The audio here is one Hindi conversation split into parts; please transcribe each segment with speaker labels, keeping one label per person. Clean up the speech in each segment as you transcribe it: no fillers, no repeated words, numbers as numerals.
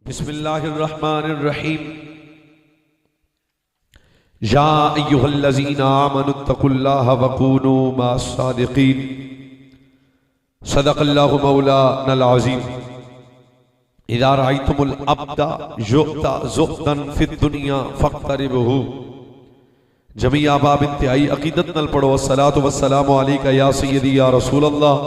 Speaker 1: बिस्मिल्लाहिर्रहमानिर्रहीम। या अय्युहल्लज़ीना आमनुत्तकुल्लाह वकूनू मअस्सादिकीन। सदक़ल्लाहु मौलानल अज़ीम। इज़ा रअयतुमुल अब्दा युअता ज़ुहदन फ़िद्दुनिया फ़क़्तरिबहू। जमीआ बाब इंतहाई अक़ीदत नल पढ़ो। अस्सलातु वस्सलामु अलैका या सय्यदी या रसूल अल्लाह।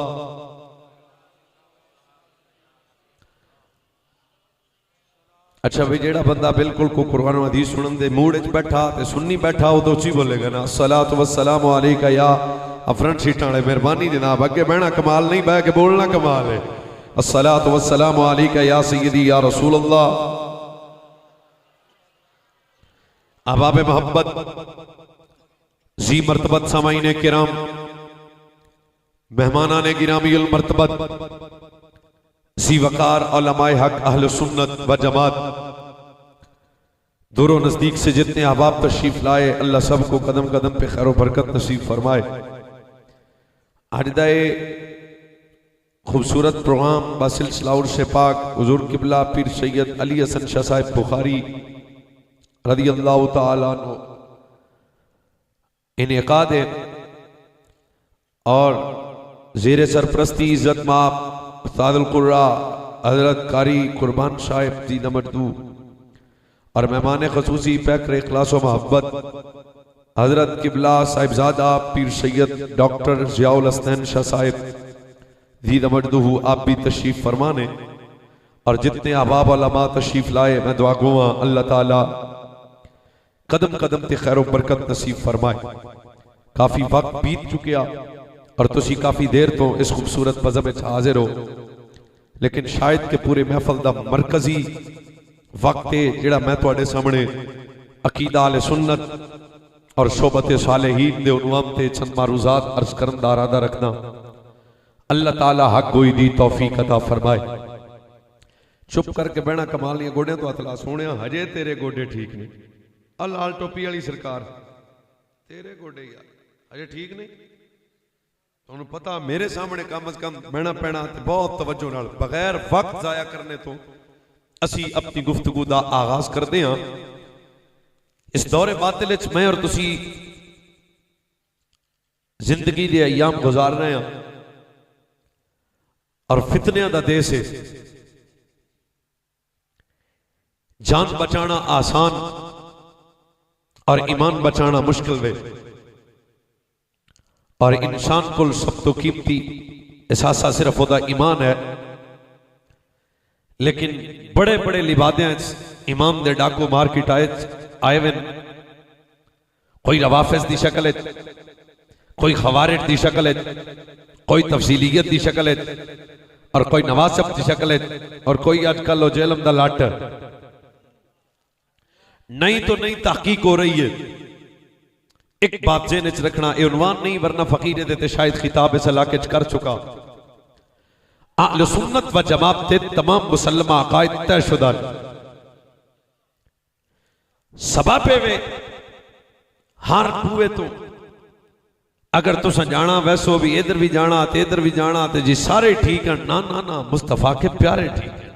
Speaker 1: अच्छा भाई, जेड़ा बंदा बिल्कुल को कुरान हदीस सुनन दे मूड च बैठा ते सुन्नी बैठा हो तो उची बोलेगा ना अस्सलातु वस्सलामु अलैका या अफरन सीटां वाले। मेहरबानी जनाब, अगे बहना कमाल नहीं, बह के बोलना कमाल है। अस्सलातु वस्सलामु अलैका या सय्यदी या रसूल अल्लाह। अहबाब मोहब्बत, जी मर्तबत सामाईन किराम, मेहमानान गिरामीउल मर्तबत, जी वकार उलमाए हक अहले सुन्नत व जमात, दूर नजदीक से जितने अहबाब तशरीफ लाए, अल्लाह सबको कदम कदम पे खैर बरकत नसीब फरमाए। आज दा खूबसूरत प्रोग्राम बासिलसिला उर्स पाक हुजूर किबला पीर सैयद अली हसन शाह साहिब बुखारी रज़ियल्लाहु तआला अन्हु इनेकाद है और ज़ेरे सरप्रस्ती इज्जत माप उस्तादुल कुर्रा हजरत कारी कुर्बान साहिब जी नमर्दू और मेहमान खसूसी पैकर इखलास व मोहब्बत हजरत किबला साहिबजादा पीर सैयद डॉक्टर ज़ियाउल हसनैन शाह साहिब जी नमर्दू, आप भी तशरीफ फरमाने और जितने अहबाब उलमा तशरीफ लाए, मैं दुआ गूंगा अल्लाह ताला कदम कदम ते खैर बरकत नसीब फरमाए। काफी वक्त बीत चुकिया और तुसी काफी देर तो इस खूबसूरत मज़हब में हाजिर हो, लेकिन शायद के पूरे महफल दा मरकजी वक्त है जिहड़ा मैं तुहाडे सामने अकीदा अहले सुन्नत और शोबत सालेहीन दे उनवान ते चंद मारूज़ात अर्ज करन दा इरादा रखना। अल्लाह ताला हक गोई दी तौफीक अता फरमाए। चुप करके बहना कमाल नहीं, गोडियां तो हथ ला सोने, हजे तेरे गोडे ठीक नहीं। आ लाल टोपी वाली सरकार, तेरे गोडे यार हजे ठीक नहीं। तुहानू पता मेरे सामने कम अज कम बहना पैना, बहुत तवज्जो नाल बगैर वक्त जाया करने तो असी अपनी गुफ्तगू दा आगाज करते हैं। इस दौरे बातिल च मैं और तुसी जिंदगी दे अयाम गुजार रहे हैं और फितनियां दा देश है। जान बचाना आसान और ईमान बचाना मुश्किल वे, और इंसान को सब तो कीमती एहसासा सिर्फ ओदा ईमान है। लेकिन बड़े बड़े लिबादे इमाम दे डाकू मार्केट आए वे, कोई रवाफिज दी शक्ल, कोई खवारिज दी शक्ल, कोई तफसीलियत दी शक्ल और कोई नवासब की शक्ल और कोई आजकल जेलम दा लाटर। नहीं तो नहीं तहकीक हो रही है। एक बात जेहन च रखना, ये उन्वान नहीं वरना फकीर दे शायद खिताब इस इलाके च कर चुका। अहले सुन्नत व जमात ते तमाम मुसलमा अकायद तयशुदा सबब वे हर पूए तो अगर तुसा जाना वैसो भी इधर भी जाना ते इधर भी जाना ते जी सारे ठीक है। ना ना ना, मुस्तफा के प्यारे ठीक है।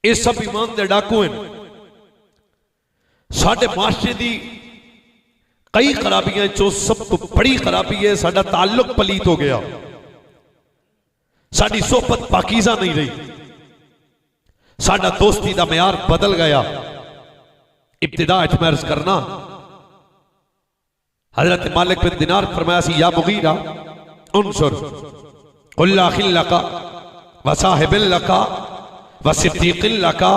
Speaker 1: ये सब ईमान दे डाकू हैं। साडे माशरे दी कई खराबियां चो सब तो बड़ी खराबी है साडा ताल्लुक पलीत हो गया, साडी सोहबत पाकीज़ा नहीं रही, साडा दोस्ती दा मयार बदल गया। इब्तिदा च मैं अर्ज करना, हजरत मालिक बिन दिनार फरमाया सी, या मुगीरा उनसुर कुल्ला खिल्लका व साहिबिल्लका व सिद्दीकिल्लका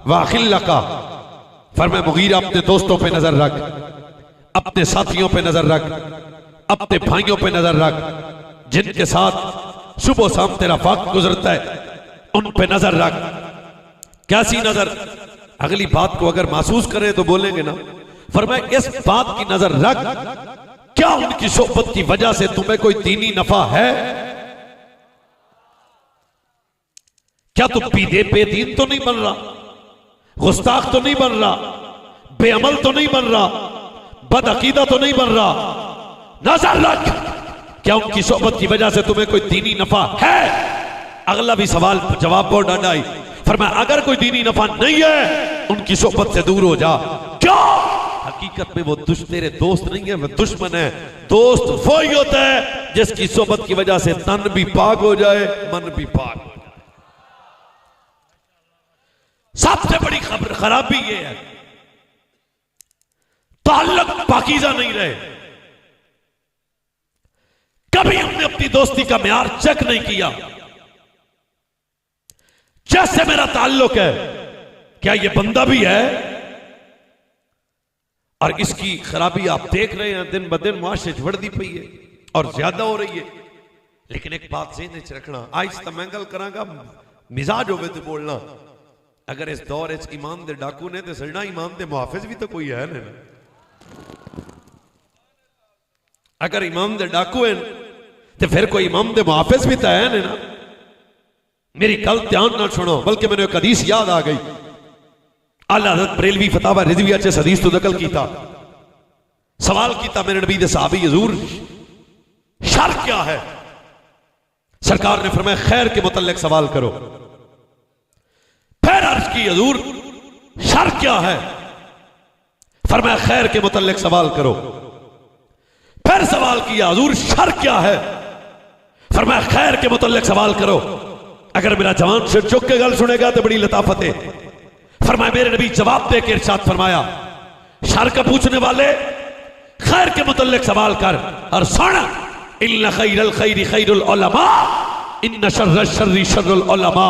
Speaker 1: व अखिल्लका। फरमाया मुगीरा अपने दोस्तों पे नजर रख, अपने साथियों पे नजर रख, अपने भाइयों पे नजर रख, जिनके साथ सुबह शाम तेरा वक्त गुजरता है उन पे नजर रख। कैसी नजर? अगली बात को अगर महसूस करें तो बोलेंगे ना। फरमाया इस बात की नजर रख, क्या उनकी सोहबत की वजह से तुम्हें कोई दीनी नफा है? क्या तुम बेदीन तो नहीं बन रहा, गुस्ताख तो नहीं बन रहा, बेअमल तो नहीं बन रहा, बदअकीदा तो नहीं बन रहा? नजर रख, क्या उनकी सोहबत की वजह से तुम्हें कोई दीनी नफा है? अगला भी सवाल जवाब बहुत डांडा आई, फरमाया अगर कोई दीनी नफा नहीं है उनकी सोहबत से दूर हो जा। क्यों? हकीकत में वो तेरे दोस्त नहीं है, वो दुश्मन है। दोस्त वो ही होता है जिसकी सोहबत की वजह से तन भी पाक हो जाए, मन भी पाक हो जाए। सबसे बड़ी खराबी ये है ताल्लुक पाकीज़ा नहीं रहे। कभी हमने अपनी दोस्ती का म्यार चेक नहीं किया। जैसे मेरा ताल्लुक है, क्या ये बंदा भी है? और इसकी खराबी आप देख रहे हैं, दिन ब दिन मुआशरे च बढ़ती पई है और ज्यादा हो रही है। लेकिन एक बात ज़हन च रखना, आहिस्ता मैं गल करांगा, मिजाज होवे तो बोलना। अगर इस दौर च ईमान दे डाकू ने तो सजना ईमान दे मुहाफिज भी तो कोई है ना। अगर ईमान दे डाकू है तो फिर कोई इमाम दे मुहाफिज भी तो है ना। मेरी गल ध्यान ना सुनो, बल्कि मैंने एक हदीस याद आ गई। आला हज़रत बरेलवी फतावा रिज़विया च हदीस तो नकल कीता। सवाल कीता मेरे नबी दे सहाबी, हुजूर शर क्या है? सरकार ने फरमाया खैर के मुतल्लिक सवाल करो। फिर अर्ज की हुजूर शर क्या है? फरमाया खैर के मुतल्लिक सवाल करो। फिर सवाल किया हुजूर शर क्या है? फरमाया खैर के मुतल्लिक सवाल करो। अगर मेरा जवान सिर चुक के गल सुनेगा तो बड़ी लताफत है। फरमाया मेरे नबी जवाब दे के इरशाद फरमाया शर का पूछने वाले खैर के मुतल्लिक सवाल कर और सुन, इन्ना खैरल खैरी खैरुल उलमा इन्ना शर्र शर्री शर्रुल उलमा।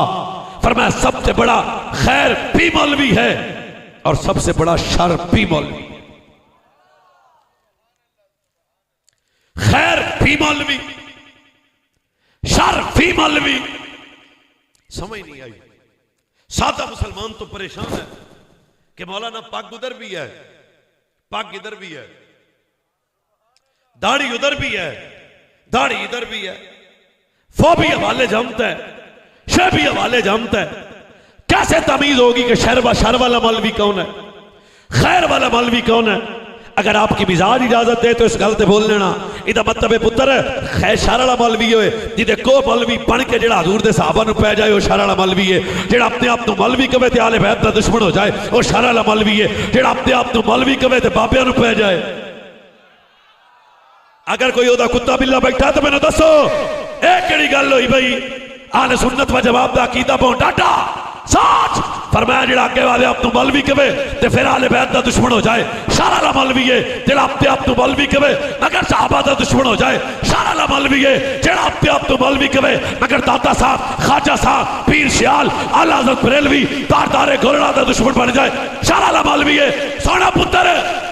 Speaker 1: फरमाया सबसे बड़ा खैर भी मौलवी है और सबसे बड़ा शर भी मौलवी। खैर भी मौलवी, शर भी मौलवी। समझ नहीं आई। सादा मुसलमान तो परेशान है कि मौलाना पग उधर भी है, पग इधर भी है, दाढ़ी उधर भी है, दाढ़ी इधर भी है, वो भी हवाले जमता है, शह भी हवाले जमता है। कैसे तमीज होगी कि शर वाला मौलवी कौन है, खैर वाला मौलवी कौन है? अगर आपकी मिजाज इजाजत दे तो इस गल ते बोल लेना। इदा मतलब पुत्र खैर शर वाला मौलवी होए जिदे को मौलवी बन के जेड़ा हजूर दे सहाबा नूं पै जाए, वो शर वाला मौलवी है। जेड़ा अपने आप नूं मौलवी कवे ते आले बैत दा दुश्मन हो जाए, वो शर वाला मौलवी है। जेड़ा अपने आप नूं मौलवी कवे ते बाबियां नूं पै जाए। अगर कोई ओदा कुत्ता बिल्ला बैठा तो मैनूं दसो ए केड़ी गल होई बई? आले सुन्नत व जवाब दा अकीदा पौ डाटा सच। फरमाया जेड़ा अगे वाले आप मौलवी कवे ते फिर आले बैत दा दुश्मन हो जाए, शर वाला मौलवी है। जेड़ा अपने आप मौलवी कवे मगर साहबा दा दुश्मन हो जाए, शर वाला मौलवी है। जेड़ा अपने आप मौलवी कवे मगर दाता साहब, खाजा साहब, पीर सियाल, आला हज़रत बरेलवी, तारदारे गोलड़ा दा दुश्मन बन जाए, शर वाला मौलवी है। सोना पुत्र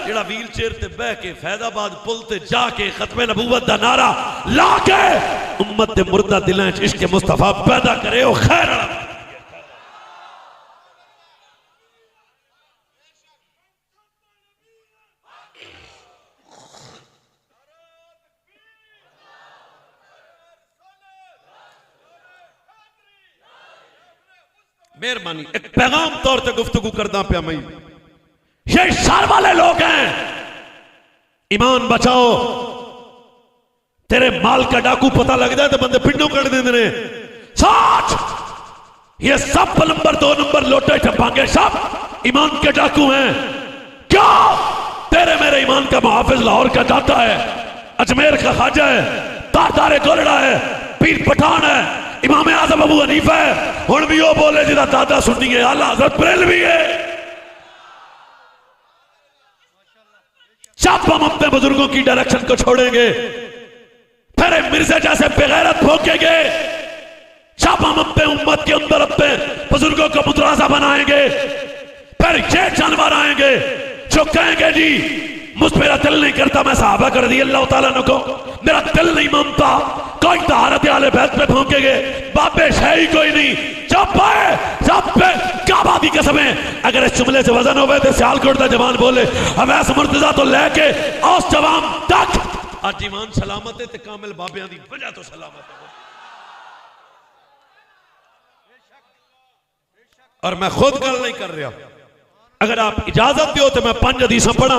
Speaker 1: जेड़ा व्हील चेयर ते बह के फैदाबाद पुल ते जाके खत्मे नबूवत दा नारा ला के उम्मत दे मुर्दा दिलां च इश्क मुस्तफा पैदा करे, ओ खैर वाला। मेहरबानी एक पैगाम तौर पर गुफ्तगू करदा पिया मैं। ये शर वाले लोग हैं। ईमान बचाओ, तेरे माल का डाकू पता लग जाए तो बंदे पिंडों कर देते हैं। सच ये सब नंबर 2 नंबर लोटे ठपांगे सब ईमान के डाकू हैं। क्यों? तेरे मेरे ईमान का मुहाफिज लाहौर का दाता है, अजमेर का खाजा है, तारदारे गोलड़ा है, पीर पठान है, इमाम आजम अबू हनीफा है, हुण भी वो बोले जिदा दादा सुन्नी है, आला हज़रत बरेलवी है। जब हम अपने बुजुर्गों की डायरेक्शन को छोड़ेंगे फिर मिर्जा जैसे बेगैरत भोंकेंगे। जब हम अपने उम्मत के अंदर अपने बुजुर्गों को मुतराजा बनाएंगे फिर ये जानवर आएंगे जो कहेंगे जी मुझ मेरा दिल नहीं करता, मैं सहाबा कर दी अल्लाह ताला को मेरा दिल नहीं मानता, कोई तहारत आले बैत पे भोंकेंगे, बाबे है ही कोई नहीं। जब पे काबा दी कसमें अगर इस जुमले से वजन होवे तो सियालकोट दा जवान बोले अवैस मुर्तजा तो लेके औस जवान तक आज ईमान सलामत है ते कामिल बाबियां दी वजह तो सलामत है। और मैं खुद गल नहीं कर रहा, अगर आप इजाजत दो तो मैं 5 हदीसां पढ़ा।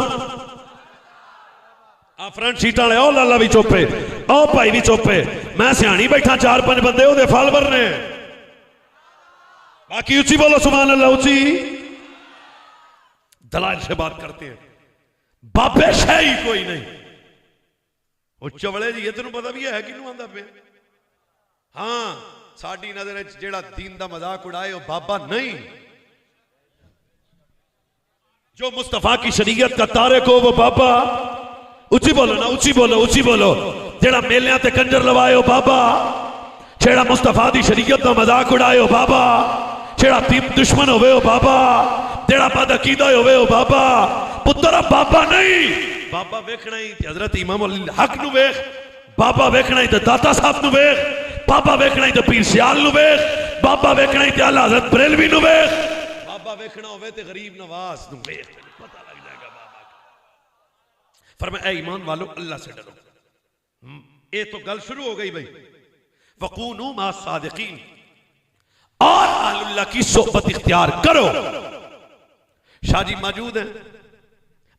Speaker 1: आ फ्रंट सीटा वाले ओ लाला भी चुपे, ओ भाई भी चुपे, मैं सियाणी बैठा 4-5 बंदे ओदे फल भरने। बाकी ऊंची बोलो सुभान अल्लाह, ऊंची। दलाल से बात करते हैं, बाबे शाही कोई नहीं। वो चवले जी तेन पता भी है कि आंदा पे। हाँ साडी नजर जेड़ा दीन दा मजाक उड़ाए वो बाबा नहीं, जो मुस्तफा की शरीयत का तारिक हो वो बाबा। ऊंची बोलो ना, ऊंची बोलो, ऊंची बोलो। जेड़ा मेलियां ते कंजर लवाए हो बाबा, जेड़ा मुस्तफा दी शरीयत दा मजाक उड़ाए हो बाबा, जेड़ा दीन दुश्मन होवे हो बाबा, जेड़ा बद अकीदा होवे हो बाबा। पुत्र बाबा नहीं, बाबा वेखना ही हजरत इमाम अली हक नु वेख, बाबा वेखना ही दाता साहब नु वेख, बाबा वेखना ही पीर सियाल नु वेख, बाबा वेखना ही आला हजरत बरेलवी नु वेख, बाबा वेखना होवे ते गरीब नवाज नु वेख, पता लग जाएगा बाबा का। फरमाया ऐ ईमान वालों अल्लाह से डरो। ये तो गल शुरू हो गई भाई, वकूनू मा सादिकीन, और अल्लाह की सोहबत इख्तियार करो। शाह जी मौजूद हैं,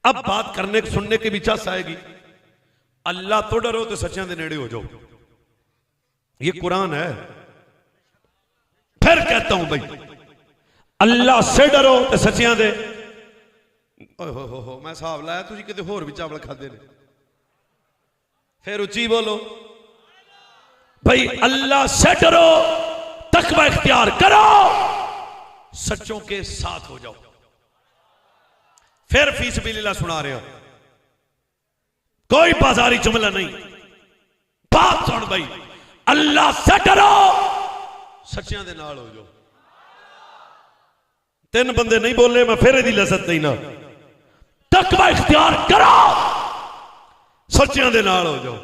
Speaker 1: अब बात करने सुनने की भी चास आएगी। अल्लाह तो डरो तो सच्चियां दे नेड़े हो जाओ, ये कुरान है। फिर कहता हूं भाई अल्लाह से डरो तो सच्चियां दे। हो मैं हिसाब लाया तुझी किते होर भी चावल खादे ने। फिर उच्ची बोलो भाई अल्लाह से डरो, तकवा इख्तियार करो, सच्चों के साथ हो जाओ। फिर फी सबीलिल्लाह सुना रहे हो, कोई बाजारी जुमला नहीं। बात सुन भाई, अल्लाह से डरो, सच्चियां दे नाल हो जाओ। तीन बंदे नहीं बोले, मैं फिर दी लसत नहीं ना। तकवा इख्तियार करो, सच्चियां दे नाल हो जाओ।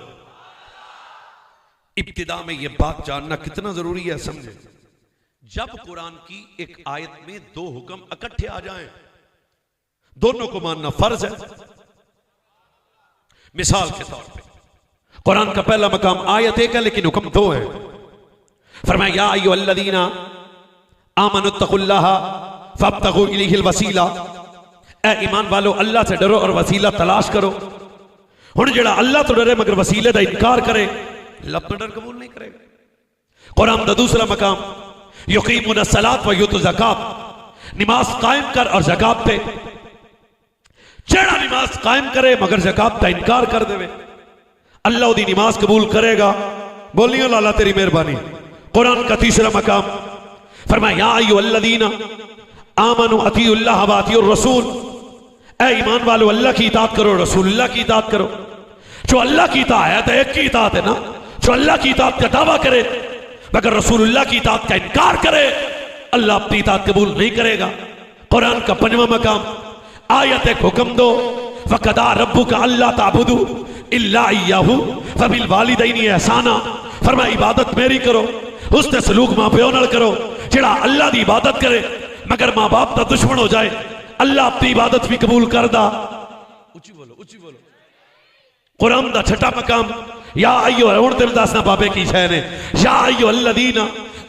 Speaker 1: इब्तिदा में यह बात जानना कितना जरूरी है, समझे। जब कुरान की एक आयत में दो हुक्म इकट्ठे आ जाएं, दोनों को मानना फर्ज है। मिसाल के तौर पे कुरान का पहला मकाम आयत एक है लेकिन हुक्म दो है। फरमाया या अय्युहल्लज़ीना आमनुत्तकुल्लाह फब्तगू इलैहिल वसीला, ए ईमान वालो अल्लाह से डरो और वसीला तलाश करो। हुण जेड़ा अल्लाह तो डरे मगर वसीले का इनकार करे, अल्लाह अपना डर कबूल नहीं करेगा। कुरान का दूसरा मकाम युकीमुन सलात व युतु ज़कात, नमाज कायम कर और ज़कात दे। जेड़ा नमाज कायम करे मगर ज़कात का इनकार कर देवे, अल्लाह दी नमाज कबूल करेगा। बोलियो लाला तेरी मेहरबानी। कुरान का तीसरा मकाम फरमाया या अय्युहल्लज़ीना आमनु अतीउल्लाह व अतीउर रसूल, ऐ ईमान वालो अल्लाह की इताअत करो, रसूलुल्लाह की इताअत करो। जो अल्लाह की इताअत है, एक की इताअत है ना, जो अल्लाह की इताअत का दावा करे मगर रसूलुल्लाह की इताअत का इनकार करे, अल्लाह अपनी इताअत कबूल नहीं करेगा। कुरान का पंजवां मकाम आयत एक हुक्म दो, फकदा रब्बुका अल्ला ताबुदू इल्ला इय्याहु फबिल वालिदैनि एहसाना। फरमाया इबादत मेरी करो, उसने सलूक मां प्यो नाल करो। जेड़ा अल्लाह दी इबादत करे मगर मां बाप का दुश्मन हो जाए, अल्लाह अपनी इबादत भी कबूल करदा। उची बोलो, उची बोलो। कुरान दा छठा मकाम या अय्यो, हुण तेन दसना बाबे की शय ने, या अय्युहल्लज़ीना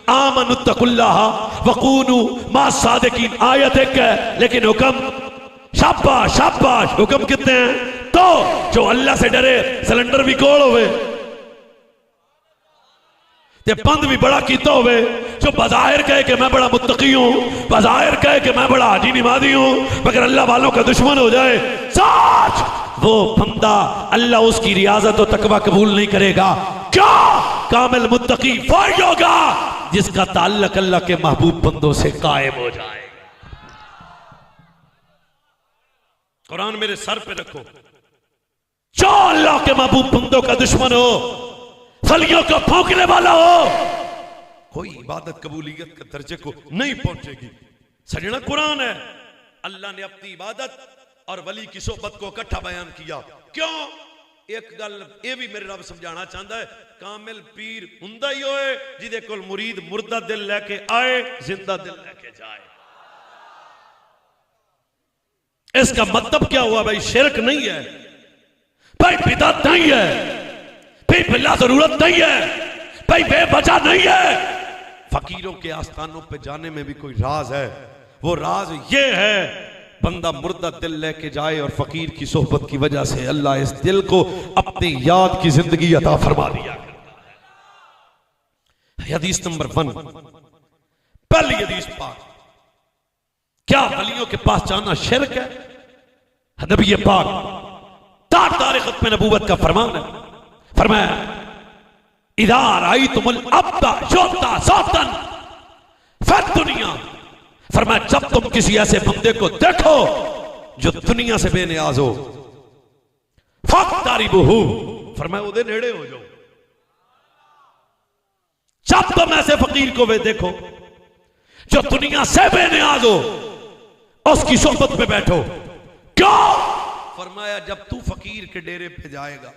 Speaker 1: आमनुत्तकुल्लाह वकूनू मा सादिकीन। आयत एक है लेकिन हुक्म शाबाश शाबाश, हुक्म कितने हैं? तो जो अल्लाह से डरे सिलेंडर भी कोल होवे ते बंद भी बड़ा कीता होवे, जो बाजाहिर कहे कि मैं बड़ा मुत्तकी हूं, बाजाहिर कहे कि मैं बड़ा हाजी निमाजी हूं, मगर अल्लाह वालों का दुश्मन हो जाए, सच वो बंदा अल्लाह उसकी रियाजत और तकवा कबूल नहीं करेगा। क्या कामिल मुत्तकी वही होगा जिसका ताल्लुक अल्लाह के महबूब बंदों से कायम हो जाए। कुरान मेरे सर पे रखो, जो अल्लाह के महबूब बंदों का दुश्मन हो, फलियों को फूंकने वाला हो, कोई इबादत कबूलियत के दर्जे को नहीं पहुंचेगी। सजना कुरान है, अल्लाह ने अपनी इबादत और वली की सोहबत को इकट्ठा बयान किया। क्यों? एक गल ये भी मेरे रब समझाना चाहता है, कामिल पीर हुंदा ही होए जिदे कोल मुरीद मुर्दा दिल लेके आए, जिंदा दिल लेके जाए। इसका मतलब क्या हुआ भाई? शिरक नहीं है भाई, बिदअत नहीं है भाई, बिल्ला जरूरत नहीं है भाई, बेवजह नहीं है। फकीरों के आस्थानों पे जाने में भी कोई राज है, वो राज ये है बंदा मुर्दा दिल लेके जाए और फकीर की सोहबत की वजह से अल्लाह इस दिल को अपनी याद की जिंदगी अता फरमा दिया। हदीस नंबर 1 पहली हदीस पाक, क्या वलियों के पास जाना शिरक है? नबी पाक तार खत्म नबूवत का फरमान है, फरमाया इदा रायतुमुल अब्दा युता सौतन फिर दुनिया, फरमाया जब तुम किसी ऐसे बंदे को देखो जो दुनिया से बेनियाज हो, फक्तारिबुहु, फरमाया उदे नेड़े हो जाओ। जब तुम ऐसे फकीर को वे देखो जो दुनिया से बेनियाज हो, उसकी सोहबत में बैठो। क्यों? फरमाया जब तू फकीर के डेरे पे जाएगा,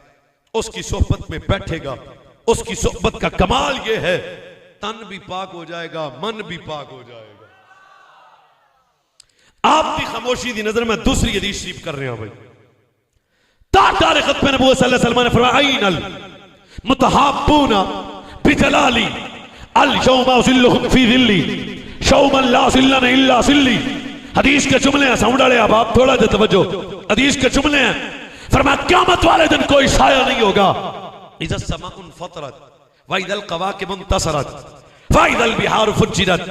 Speaker 1: उसकी सोहबत में बैठेगा, उसकी सोहबत का कमाल यह है तन भी पाक हो जाएगा, मन भी पाक हो जाएगा। आपकी खामोशी की नजर में दूसरी हदीस शरीफ कर रहे हैं भाई। तार खत्म नबूवत सल्लल्लाहु अलैहि वसल्लम ने फरमाया आइनल मुतहाब्बूना बिजलाली अल यौमा उज़िल्लुहुम फी ज़िल्ली शौमन ला ज़िल्लन इल्ला ज़िल्ली। हदीस के जुमले हैं, साउंड वाले अब आप थोड़ा दे तवज्जो। हदीस के जुमले हैं, फरमाया क़यामत वाले दिन कोई साया नहीं होगा। इज़ा समाउन फतरत व इज़ल कवाकिब इंतसरत व इज़ल बिहार फुज्जिरत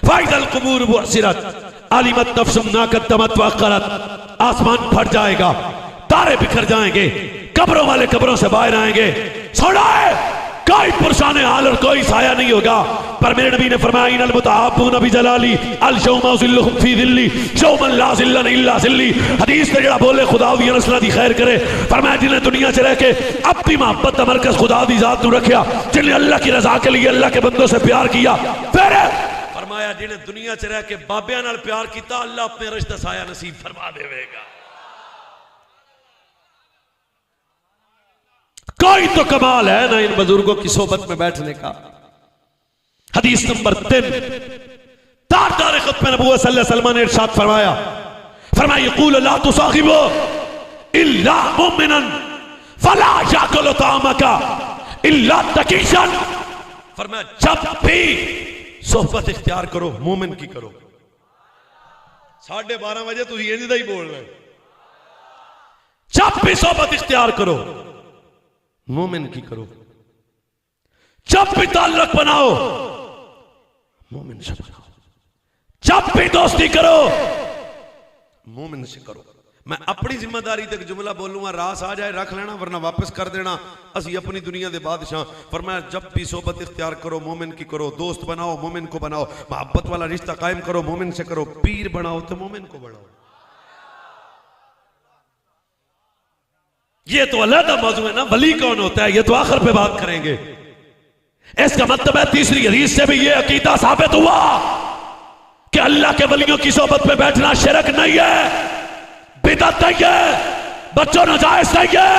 Speaker 1: व इज़ल कुबूर बुअसिरत अलिमत नफ्सुम मा क़द्दमत व अख़रत। आसमान फट जाएगा, तारे बिखर जाएंगे, कब्रों वाले कब्रों से बाहर आएंगे। सुनाए कोई पुरशाने हाल और कोई साया नहीं होगा। पर मेरे नबी ने फरमाया इनल मुतहाब्बूना बिजलाली अल यौमा उज़िल्लुहुम फी ज़िल्ली शौमन ला ज़िल्लन इल्ला ज़िल्ली। हदीस में जड़ा बोले खुदा दी नस्ल दी खैर करे, फरमाया जिन्हें दुनिया च रह के अपनी मोहब्बत का मरकज खुदा दी जात नु रखिया, जिन्हें अल्लाह की रजा के लिए अल्लाह के बंदों से प्यार किया, फिर फरमाया जिन्हें दुनिया च रह के बाबियां नाल प्यार किया, अल्लाह अपने रिश्ते साया नसीब फरमा देवेगा। कोई तो कमाल है ना इन बुजुर्गों की सोबत में बैठने का। हदीस नंबर 3, तार खत्म नबूवत सल्लल्लाहु अलैहि वसल्लम ने इरशाद फरमाया, फरमाया यक़ूल ला तुसाहिबु इल्ला मुमिनन फला याकुलु तामका इल्ला तकीशन। फरमाया जब भी सोहबत इख्तियार करो मोमिन की करो। 12:30 बजे तुम इंज दा ही बोल रहे। जब भी सोहबत इख्तियार करो मोमिन की करो। जब भी ताल्लुक बनाओ मोमिन से बनाओ। जब भी दोस्ती करो मोमिन से करो। मैं अपनी जिम्मेदारी तक जुमला बोलूंगा, रास आ जाए रख लेना वरना वापस कर देना। असी अपनी दुनिया के बादशाह। फरमाया जब भी सोबत इख्तियार करो मोमिन की करो। दोस्त बनाओ मोमिन को बनाओ। मोहब्बत वाला रिश्ता कायम करो मोमिन से करो। पीर बनाओ तो मोमिन को बनाओ। ये तो अलग मौजू है ना, वली कौन होता है ये तो आखिर पे बात करेंगे। इसका मतलब है तीसरी हदीस से भी ये अकीदा साबित हुआ कि अल्लाह के वलियों की सोबत में बैठना शिरक नहीं है, बिदअत नहीं है, बच्चों नाजायज नहीं है,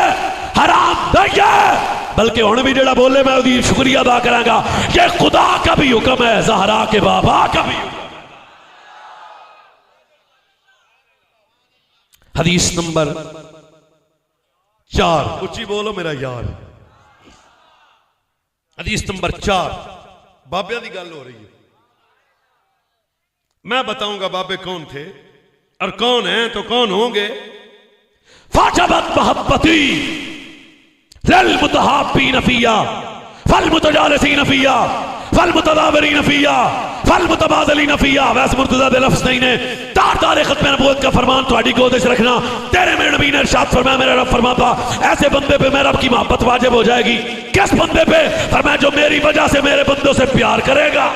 Speaker 1: हराम नहीं है। बल्कि हुण भी जेड़ा बोले मैं उसकी शुक्रिया अदा करांगा। ये खुदा का भी हुक्म है, ज़हरा के बाबा का भी हुक्म। हदीस नंबर 4, ऊंची बोलो मेरा यार। हदीस नंबर 4, बाबिया की गल हो रही है। मैं बताऊंगा बाबे कौन थे और कौन हैं तो कौन होंगे। फाजबत मोहब्बती लिल मुतहाब्बीन फिया फल मुतजालिसीन फिया फल मुतदाबिरीन फिया फल मुतबादिलीन फिया। वैसे मुर्तजा दे लफ्ज़ नहीं ने। तार खत्म नबूवत का फरमान तुम्हारी गोद च रखना। तेरे मेरे नबी ने इरशाद फरमाया, मेरा रब फरमाता ऐसे बंदे पे मेरे रब की मोहब्बत वाजिब हो जाएगी। किस बंदे पे? फरमाया जो मेरी वजह से मेरे बंदों से प्यार करेगा,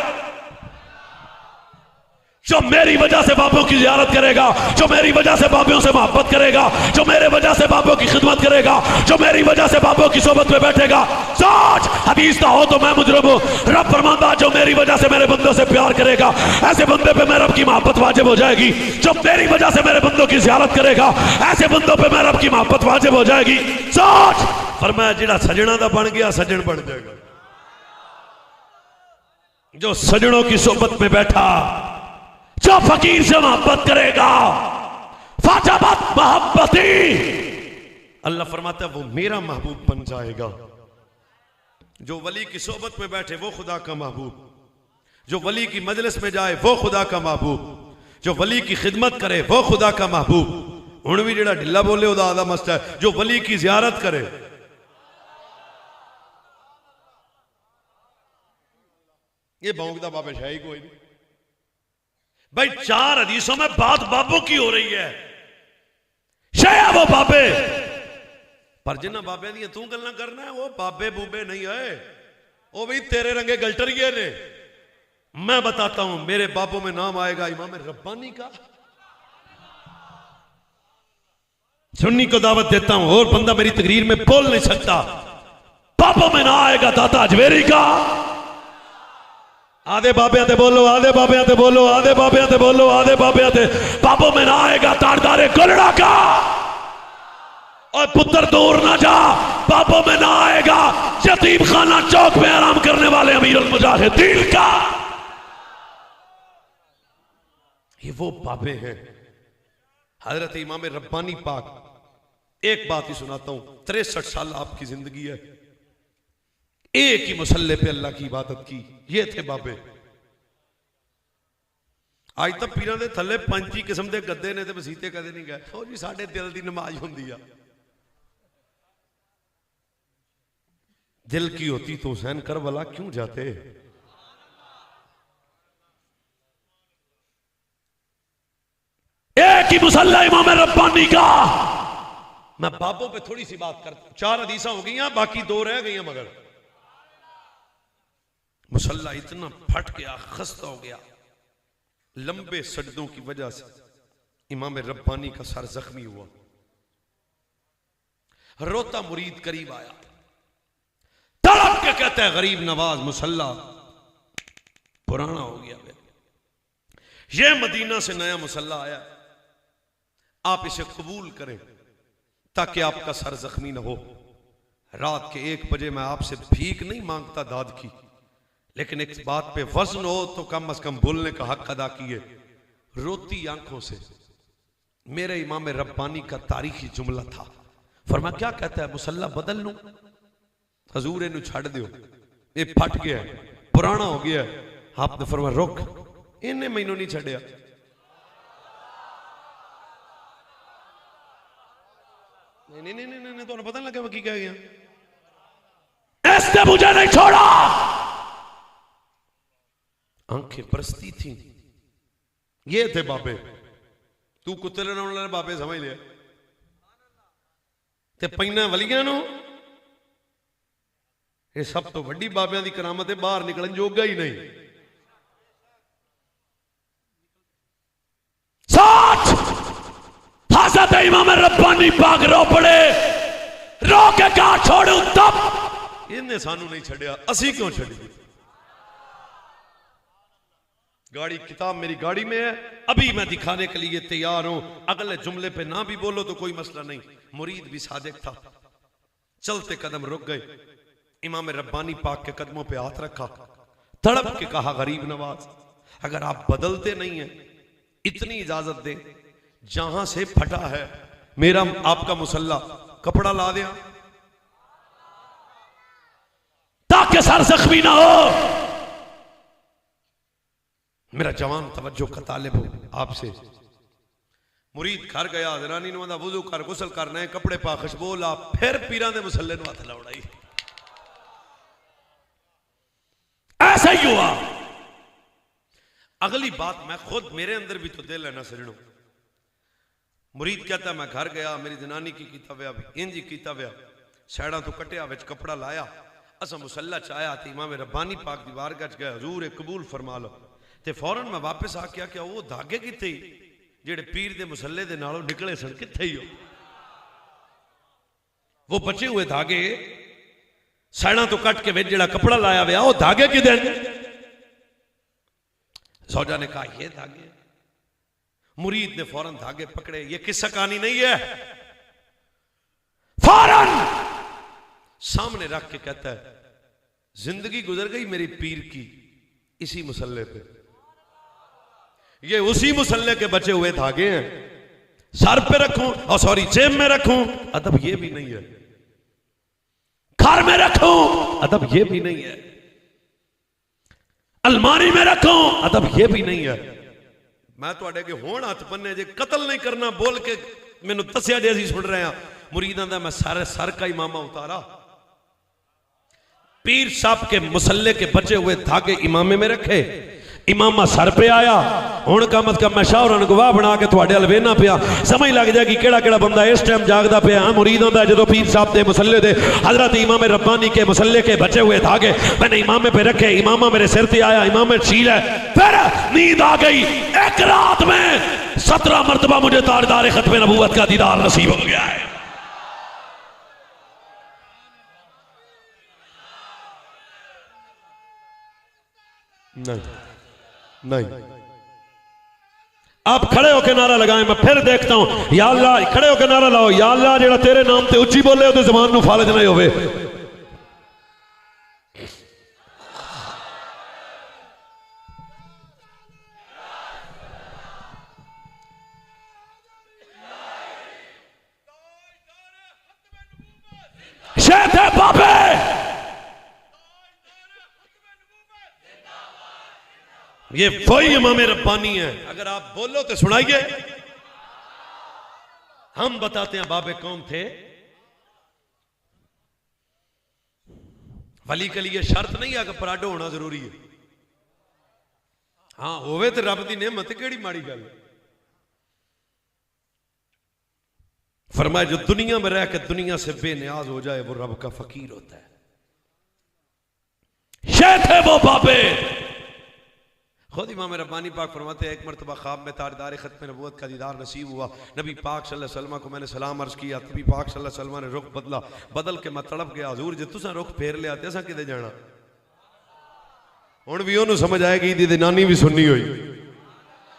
Speaker 1: जो मेरी वजह से बाबों की जियारत करेगा, जो मेरी वजह से बाबियों से मोहब्बत करेगा, जो मेरे वजह से बाबों की खिदमत करेगा, जो मेरी वजह से बाबों की सोबत में बैठेगा। सोच हदीस ना हो तो मैं मुजरिम हूं। रब फरमाता जो मेरी वजह से मेरे बंदों से प्यार करेगा, ऐसे बंदे पे मेरे रब की मोहब्बत वाजिब हो जाएगी। जो मेरी वजह से मेरे बंदों की जियारत करेगा, ऐसे बंदों पे मेरे रब की मोहब्बत वाजिब हो जाएगी। सोच फरमाया जिहड़ा सजना दा बन गया सजन बन जाएगा। जो सजनों की सोबत में बैठा, जो फकीर से मोहब्बत करेगा, फाजबत मोहब्बती, अल्लाह फरमाता है वो मेरा महबूब बन जाएगा। जो वली की सोबत में बैठे वो खुदा का महबूब, जो वली की मजलिस में जाए वो खुदा का महबूब, जो वली की खिदमत करे वो खुदा का महबूब। हुण भी जेड़ा ढिला बोले उदा आदा मस्त है। जो वली की जियारत करे, ये भौंकदा बाबा शाही कोई नहीं। भाई 4 हदीसों में बात बाबों की हो रही है, शाया वो बाबे, पर जिन्हें बाबे दी तू गल्लां करना है वो बाबे बूबे नहीं है, वो भी तेरे रंगे गलटरिए ने। मैं बताता हूं मेरे बाबों में नाम आएगा इमाम रब्बानी का, सुन्नी को दावत देता हूं और बंदा मेरी तकरीर में बोल नहीं सकता, बाबों में ना आएगा दाता अजमेरी का। आधे बाबे आते बोलो, आधे बाबे आते बोलो, आधे बाबे आते बोलो, आधे बाबे आते, बाबों में ना आएगा तारदारे गोलड़ा का। और पुत्र दूर ना जा, बाबों में ना आएगा यतीम खाना चौक में आराम करने वाले अमीर उल मुजाहिदीन का। ये वो बाबे हैं हजरत इमाम रब्बानी पाक। एक बात ही सुनाता हूं, 63 साल आपकी जिंदगी है, एक ही मुसल्ले पे अल्लाह की इबादत की, ये थे बाबे। आज तक पीरां दे थल्ले 5 किस्म के गद्दे ने ते मसीते कदे नहीं गए। ओ जी साडे दिल दी नमाज हुंदी आ, दिल की होती तो हुसैन करबला क्यों जाते। एक ही मुसल्ला इमाम रब्बानी का। मैं बाबों पे थोड़ी सी बात करता हूं, 4 हदीसा हो गई, बाकी 2 रह गई, मगर मुसल्ला इतना फट गया, खस्ता हो गया, लंबे सजदों की वजह से इमाम रब्बानी का सर जख्मी हुआ। रोता मुरीद करीब आया, तड़प के कहता है गरीब नवाज मुसल्ला पुराना हो गया, ये मदीना से नया मुसल्ला आया, आप इसे कबूल करें ताकि आपका सर जख्मी न हो। रात के 1 बजे मैं आपसे भीख नहीं मांगता दाद की, लेकिन एक बात पे वजन हो तो कम से कम बोलने का हक अदा किए। रोती आंखों से मेरे इमाम रब्बानी का तारीखी जुमला था। फरमा क्या कहता है, मुसल्ला बदल लूं? हजूर इन्हू छड़ दियो, ये फट गया, पुराना हो गया। आपने फरमा रुक, इन्हें मैनू नहीं छड़िया। नहीं नहीं नहीं नहीं, तो पता नहीं लगा मैं की कह गया, इसने मुझे नहीं छोड़ा। आंखें बरसती थी, ये थे बाबे। तू कुत्ते लेने वाले बाबे समझ लिया, ते पैना वलियां नो ये सब तो वड्डी बाबियां दी करामत है, बाहर निकलन जोगा ही नहीं। हज़रत इमाम रब्बानी पाक रो पड़े, रो के कहा छोड़ू तब इन्हें सानू नहीं छड़िया, असी क्यों छड़िए। गाड़ी किताब मेरी गाड़ी में है, अभी मैं दिखाने के लिए तैयार हूं। अगले जुमले पे ना भी बोलो तो कोई मसला नहीं। मुरीद भी सादिक था, चलते कदम रुक गए, इमाम रब्बानी पाक के कदमों पे हाथ रखा, तड़प के कहा गरीब नवाज अगर आप बदलते नहीं हैं इतनी इजाजत दें, जहां से फटा है मेरा आपका मुसल्ला कपड़ा ला दिया ताकि सर जख्मी ना हो। मेरा जवान तवज्जो का तालिब हो आपसे। मुरीद घर गया, जनानी नु दा वुजू कर, गुसल कर, नए कपड़े पा, खुशबू ला, फिर पीरां दे मुसल्ले नु हथ लाउड़ाई। ऐसा ही हुआ। अगली बात मैं खुद, मेरे अंदर भी तो दिल है ना सजणों। मुरीद कहता मैं घर गया, मेरी जनानी की कीता व्या भी इंज ही कीता व्या, सैड़ा तो कटिया विच कपड़ा लाया, असा मुसल्ला चाया तो इमाम रब्बानी पाक दी बारगाह च गए, हजूर कबूल फरमा लो। ते फौरन मैं वापस आके क्या वो धागे किथे ही जेड़े पीर दे मुसल्ले दे नालों निकले सन, किथे ही वो बचे हुए धागे सैड़ा तो कट के विच जेड़ा कपड़ा लाया व्या वो धागे किधर। सौजा ने कहा ये धागे। मुरीद ने फौरन धागे पकड़े, ये किस्सा कहानी नहीं है। फौरन सामने रख के कहता है जिंदगी गुजर गई मेरी पीर की इसी मुसल्ले पे, ये उसी मुसल्ले के बचे हुए धागे हैं, सर पे रखूं और सॉरी जेब में रखूं अदब ये भी नहीं है, घर में रखूं अदब ये भी नहीं है, अलमारी में रखूं अदब ये भी नहीं है। मैं तो अड़े के होण हाथ पन्ने जे कत्ल नहीं करना बोल के मैनू दस्या जे असीं सुन रहे हैं। मुरीदां दा मैं सारे सर का इमामा उतारा, पीर साहब के मुसल्ले के बचे हुए धागे इमामे में रखे, इमामा सर पे आया हुण कम अज कम मैं शाहर गवाह बना के थोड़े हल वेना पिया समझ लग जाएगी केड़ा केड़ा बंदा इस टाइम जागदा पिया। हाँ मुरीद होंदा जो पीर साहब के मुसल्ले दे हजरत इमाम रब्बानी के मुसल्ले के बचे हुए धागे मैंने इमामे पे रखे, इमामा मेरे सिर पे आया, इमाम छील है, फिर नींद आ गई। एक रात में 17 मरतबा मुझे ताजदार खत्म नबूवत का दीदार नसीब हो गया है। नहीं आप खड़े होकर नारा लगाएं, मैं फिर देखता हूं या अल्लाह, खड़े होकर नारा लाओ या अल्लाह जेड़ा तेरे नाम ते उच्ची बोले उहदे ज़बान नूं फालिज नहीं होवे। शेख है बाबे ये वही इमाम रब्बानी है, अगर आप बोलो तो सुनाइए। हम बताते हैं बाबे कौन थे। वली के लिए शर्त नहीं है कि पराडो होना जरूरी है। हाँ होवे तो रब की नेमत केड़ी माड़ी गल। फरमाया जो दुनिया में रह के दुनिया से बेनियाज हो जाए वो रब का फकीर होता है। शेख है वो बाबे। खुद इमाम रब्बानी पाक फरमाते हैं एक मरतबा ख्वाब में ताजदार खत्म नबूवत का दीदार नसीब हुआ। नबी पाक सल्लल्लाहु अलैहि वसल्लम को मैंने सलाम अर्ज किया। नबी पाक सल्लल्लाहु अलैहि वसल्लम ने रुख बदला, बदल के मैं तड़प गया हजूर जे तुसा रुख फेर लिया ते असां किते जाना। हुण भी उहनूं समझ आएगी दी नानी भी सुननी हुई।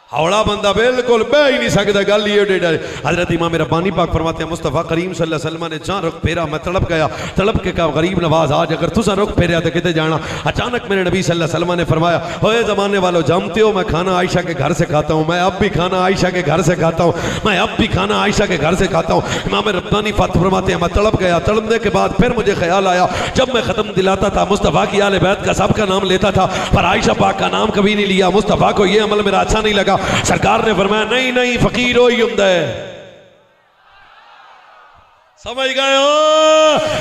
Speaker 1: हौला बंदा बिल्कुल बह ही नहीं सकता। गल ये डेढ़ हजरत इमाम रब्बानी पाक फरमाते हैं मुस्तफ़ा करीम सल्लल्लाहु अलैहि वसल्लम ने जहाँ रुख फेरा मैं तड़प गया। तड़प के कहा गरीब नवाज आज अगर तुसा रुख फेरिया तो किते जाना। अचानक मेरे नबी सल्लल्लाहु अलैहि वसल्लम ने फरमाया होए ज़माने वालों जानते हो मैं खाना आयशा के घर से खाता हूँ, मैं अब भी खाना आयशा के घर से खाता हूँ, मैं अब भी खाना आयशा के घर से खाता हूँ। इमाम रब्बानी फात फरमाते हैं मैं तड़प गया। तड़पने के बाद फिर मुझे ख्याल आया जब मैं ख़त्म दिलाता था मुस्तफ़ा की आले बैत का सबका नाम लेता था पर आयशा पाक का नाम कभी नहीं लिया। मुस्तफ़ा को यह अमल मेरा अच्छा नहीं लगा। सरकार ने फरमाया नहीं नहीं फकीर हो ही हुंदा है। समझ गए हो?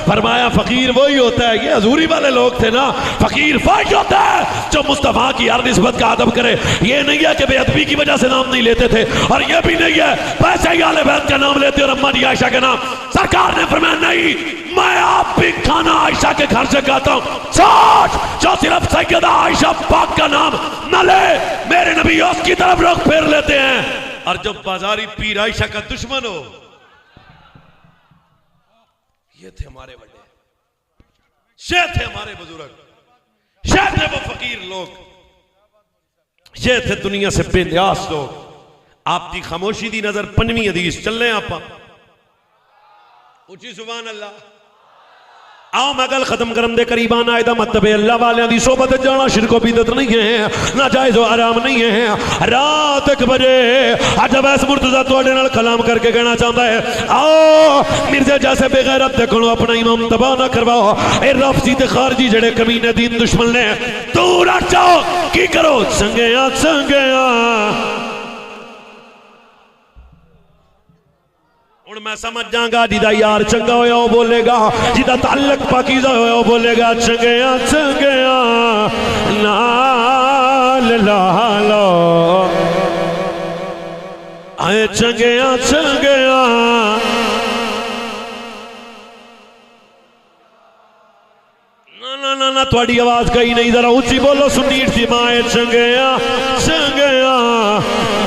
Speaker 1: फरमाया फकीर वही होता है। ये हजूरी वाले लोग थे ना। फकीर वही होता है जो मुस्तफा की हर निस्बत का अदब करे। ये नहीं है कि बेअदबी की वजह से नाम नहीं लेते थे और ये भी नहीं है पैसे ही आले बैत का नाम लेते और अम्मा जी आयशा का नाम। सरकार ने फरमाया नहीं मैं आप भी खाना आयशा के घर से खाता हूं। सोच जो सिर्फ सैयदा आयशा पाक का नाम न ले मेरे नबी उसकी तरफ रुख फेर लेते हैं। और जब बाजारी पीर आयशा का दुश्मन हो। ये थे हमारे बड़े, ये थे हमारे बुजुर्ग, ये थे वो फकीर लोग, ये थे दुनिया से बेनियाज लोग। आपकी खामोशी दी नजर 5वीं हदीस चल रहे हैं आप उची सुभान अल्लाह। आओ मैं गल खत्म करम दे करीब आना है मतलब अल्लाह वाले दी सोबत जाना शिरको बिदत नहीं है ना जायज़ व हराम नहीं है। रात 1 बजे आज अवैस मुर्तज़ा तुहाडे नाल कलाम करके कहना चाहता है आओ मिर्जा जैसे बेगैरत देखो अपना इमाम तबाह ना करवाओ। ए रफसी ते खारजी जड़े कमीने दीन दुश्मन ने दूर हट जाओ। की करो संगया संगया। मैं समझ जाऊंगा जिदा यार चंगा होया वो बोलेगा, जिदा ताल्लुक पाकीज़ा होया वो बोलेगा चंगया चंगया नाल लालो आए चंगया चंगया। ना ना ना थोड़ी आवाज कहीं नहीं जरा ऊंची बोलो सुनीर सी माए चंगया चंगया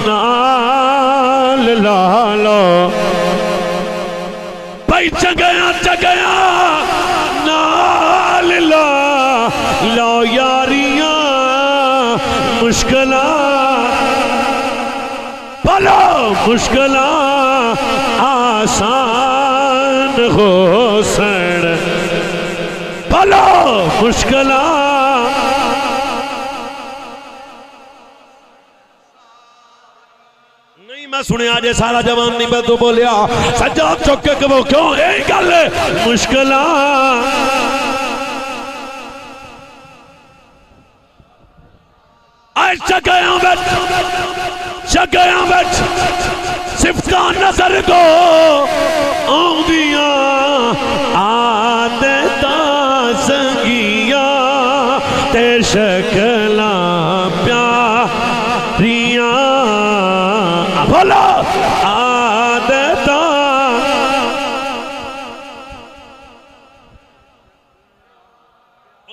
Speaker 1: नाल लालो भाई चंगया चंगया नाल ला लो यारियां मुश्किल बोलो मुश्किल आसान हो सड़ बोलो मुश्किल मैं सुने आज सारा जवान नहीं मैं तो बोलिया सज्जाद चौके के वो क्यों यही गल मुश्किल जगह सिफता नजर दो आउंदियां आदतां संगियां ते शक्लां प्यार बोलो आदता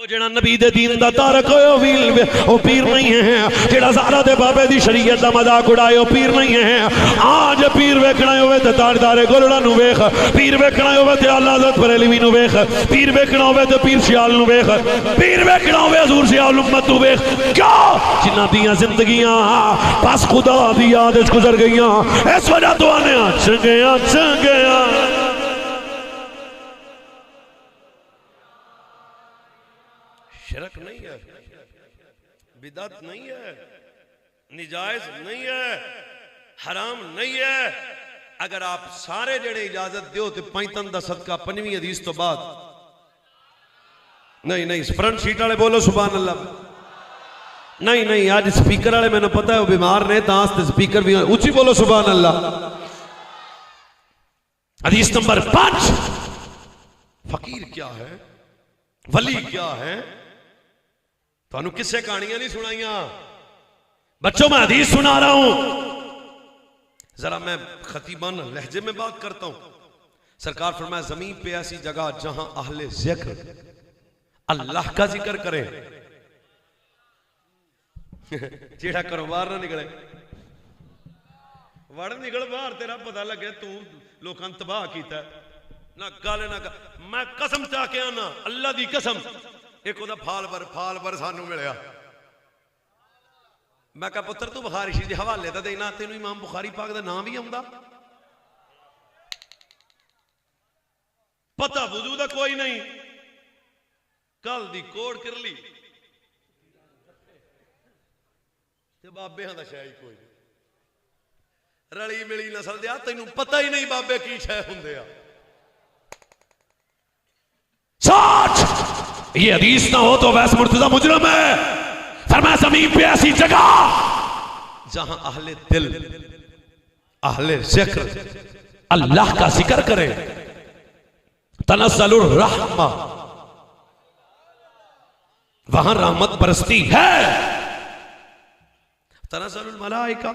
Speaker 1: जेड़ा नबी दे दीन दा तारक होए ओ पीर नहीं है। जेड़ा ज़हरा दे बाबे दी शरीयत दा मजाक उड़ाए ओ पीर नहीं है। आज पीर वेखना होवे ते ताजदारे गोलड़ा नु वेख, पीर वेखना होवे ते आला हज़रत बरेलवी नु वेख, पीर वेखना होवे ते पीर सियाल नु वेख, पीर वेखना होवे हजूर सियाल उम्मत नु वेख। क्यों जिन्हां दियां जिंदगियां बस खुदा दी याद विच गुजर गईयां, इस वजह तो आने चंगियां चंगियां शिरक नहीं है, बिदअत नहीं है, निजायज नहीं है, हराम नहीं है। अगर आप सारे जड़े इजाजत दो तो पैंतन का सदका पंजवीं हदीस तो बाद नहीं नहीं फ्रंट सीट वाले बोलो सुभान अल्लाह। नहीं नहीं आज स्पीकर वाले मैंने पता है वो बीमार ने तां स्पीकर भी ऊंची बोलो सुभान अल्लाह। हदीस नंबर 5 फकीर क्या है, वली क्या है। थानू किससे कहानियां नहीं सुनाइया बच्चों, मैं हदीस सुना रहा हूं। जरा मैं खतीबान लहजे में बात करता हूं। सरकार फरमाया जमीन पे ऐसी जगह जहां अहले जिक्र अल्लाह का जिक्र करें जेड़ा कारोबार ना निकले वड़ निकल बाहर, तेरा पता लगे तू लोगों ने तबाह किया ना गल ना मैं कसम चाह के आना अल्लाह दी कसम। एक फाल भर सानू मिलया। मैं कहा पुत्र तू बुखारी शरीफ हवाले तो देना, तेन इमाम बुखारी पाक का नाम भी आउंदा, पता वुजू का कोई नहीं, कल दी कोड़ किरली ते बाबे का शायद कोई रली मिली नस्ल दिया, तेनू पता ही नहीं बाबे की शह हुंदे आ। सच ये हदीस ना हो तो वैसे मुर्तजा मुजरम है। फरमाया ज़मीन पे ऐसी जगह जहां अहले दिल अहले जिक्र अल्लाह का जिक्र करे, तनज़्ज़लुर रहमा वहां रहमत बरसती है। तनज़्ज़लुल मलाइका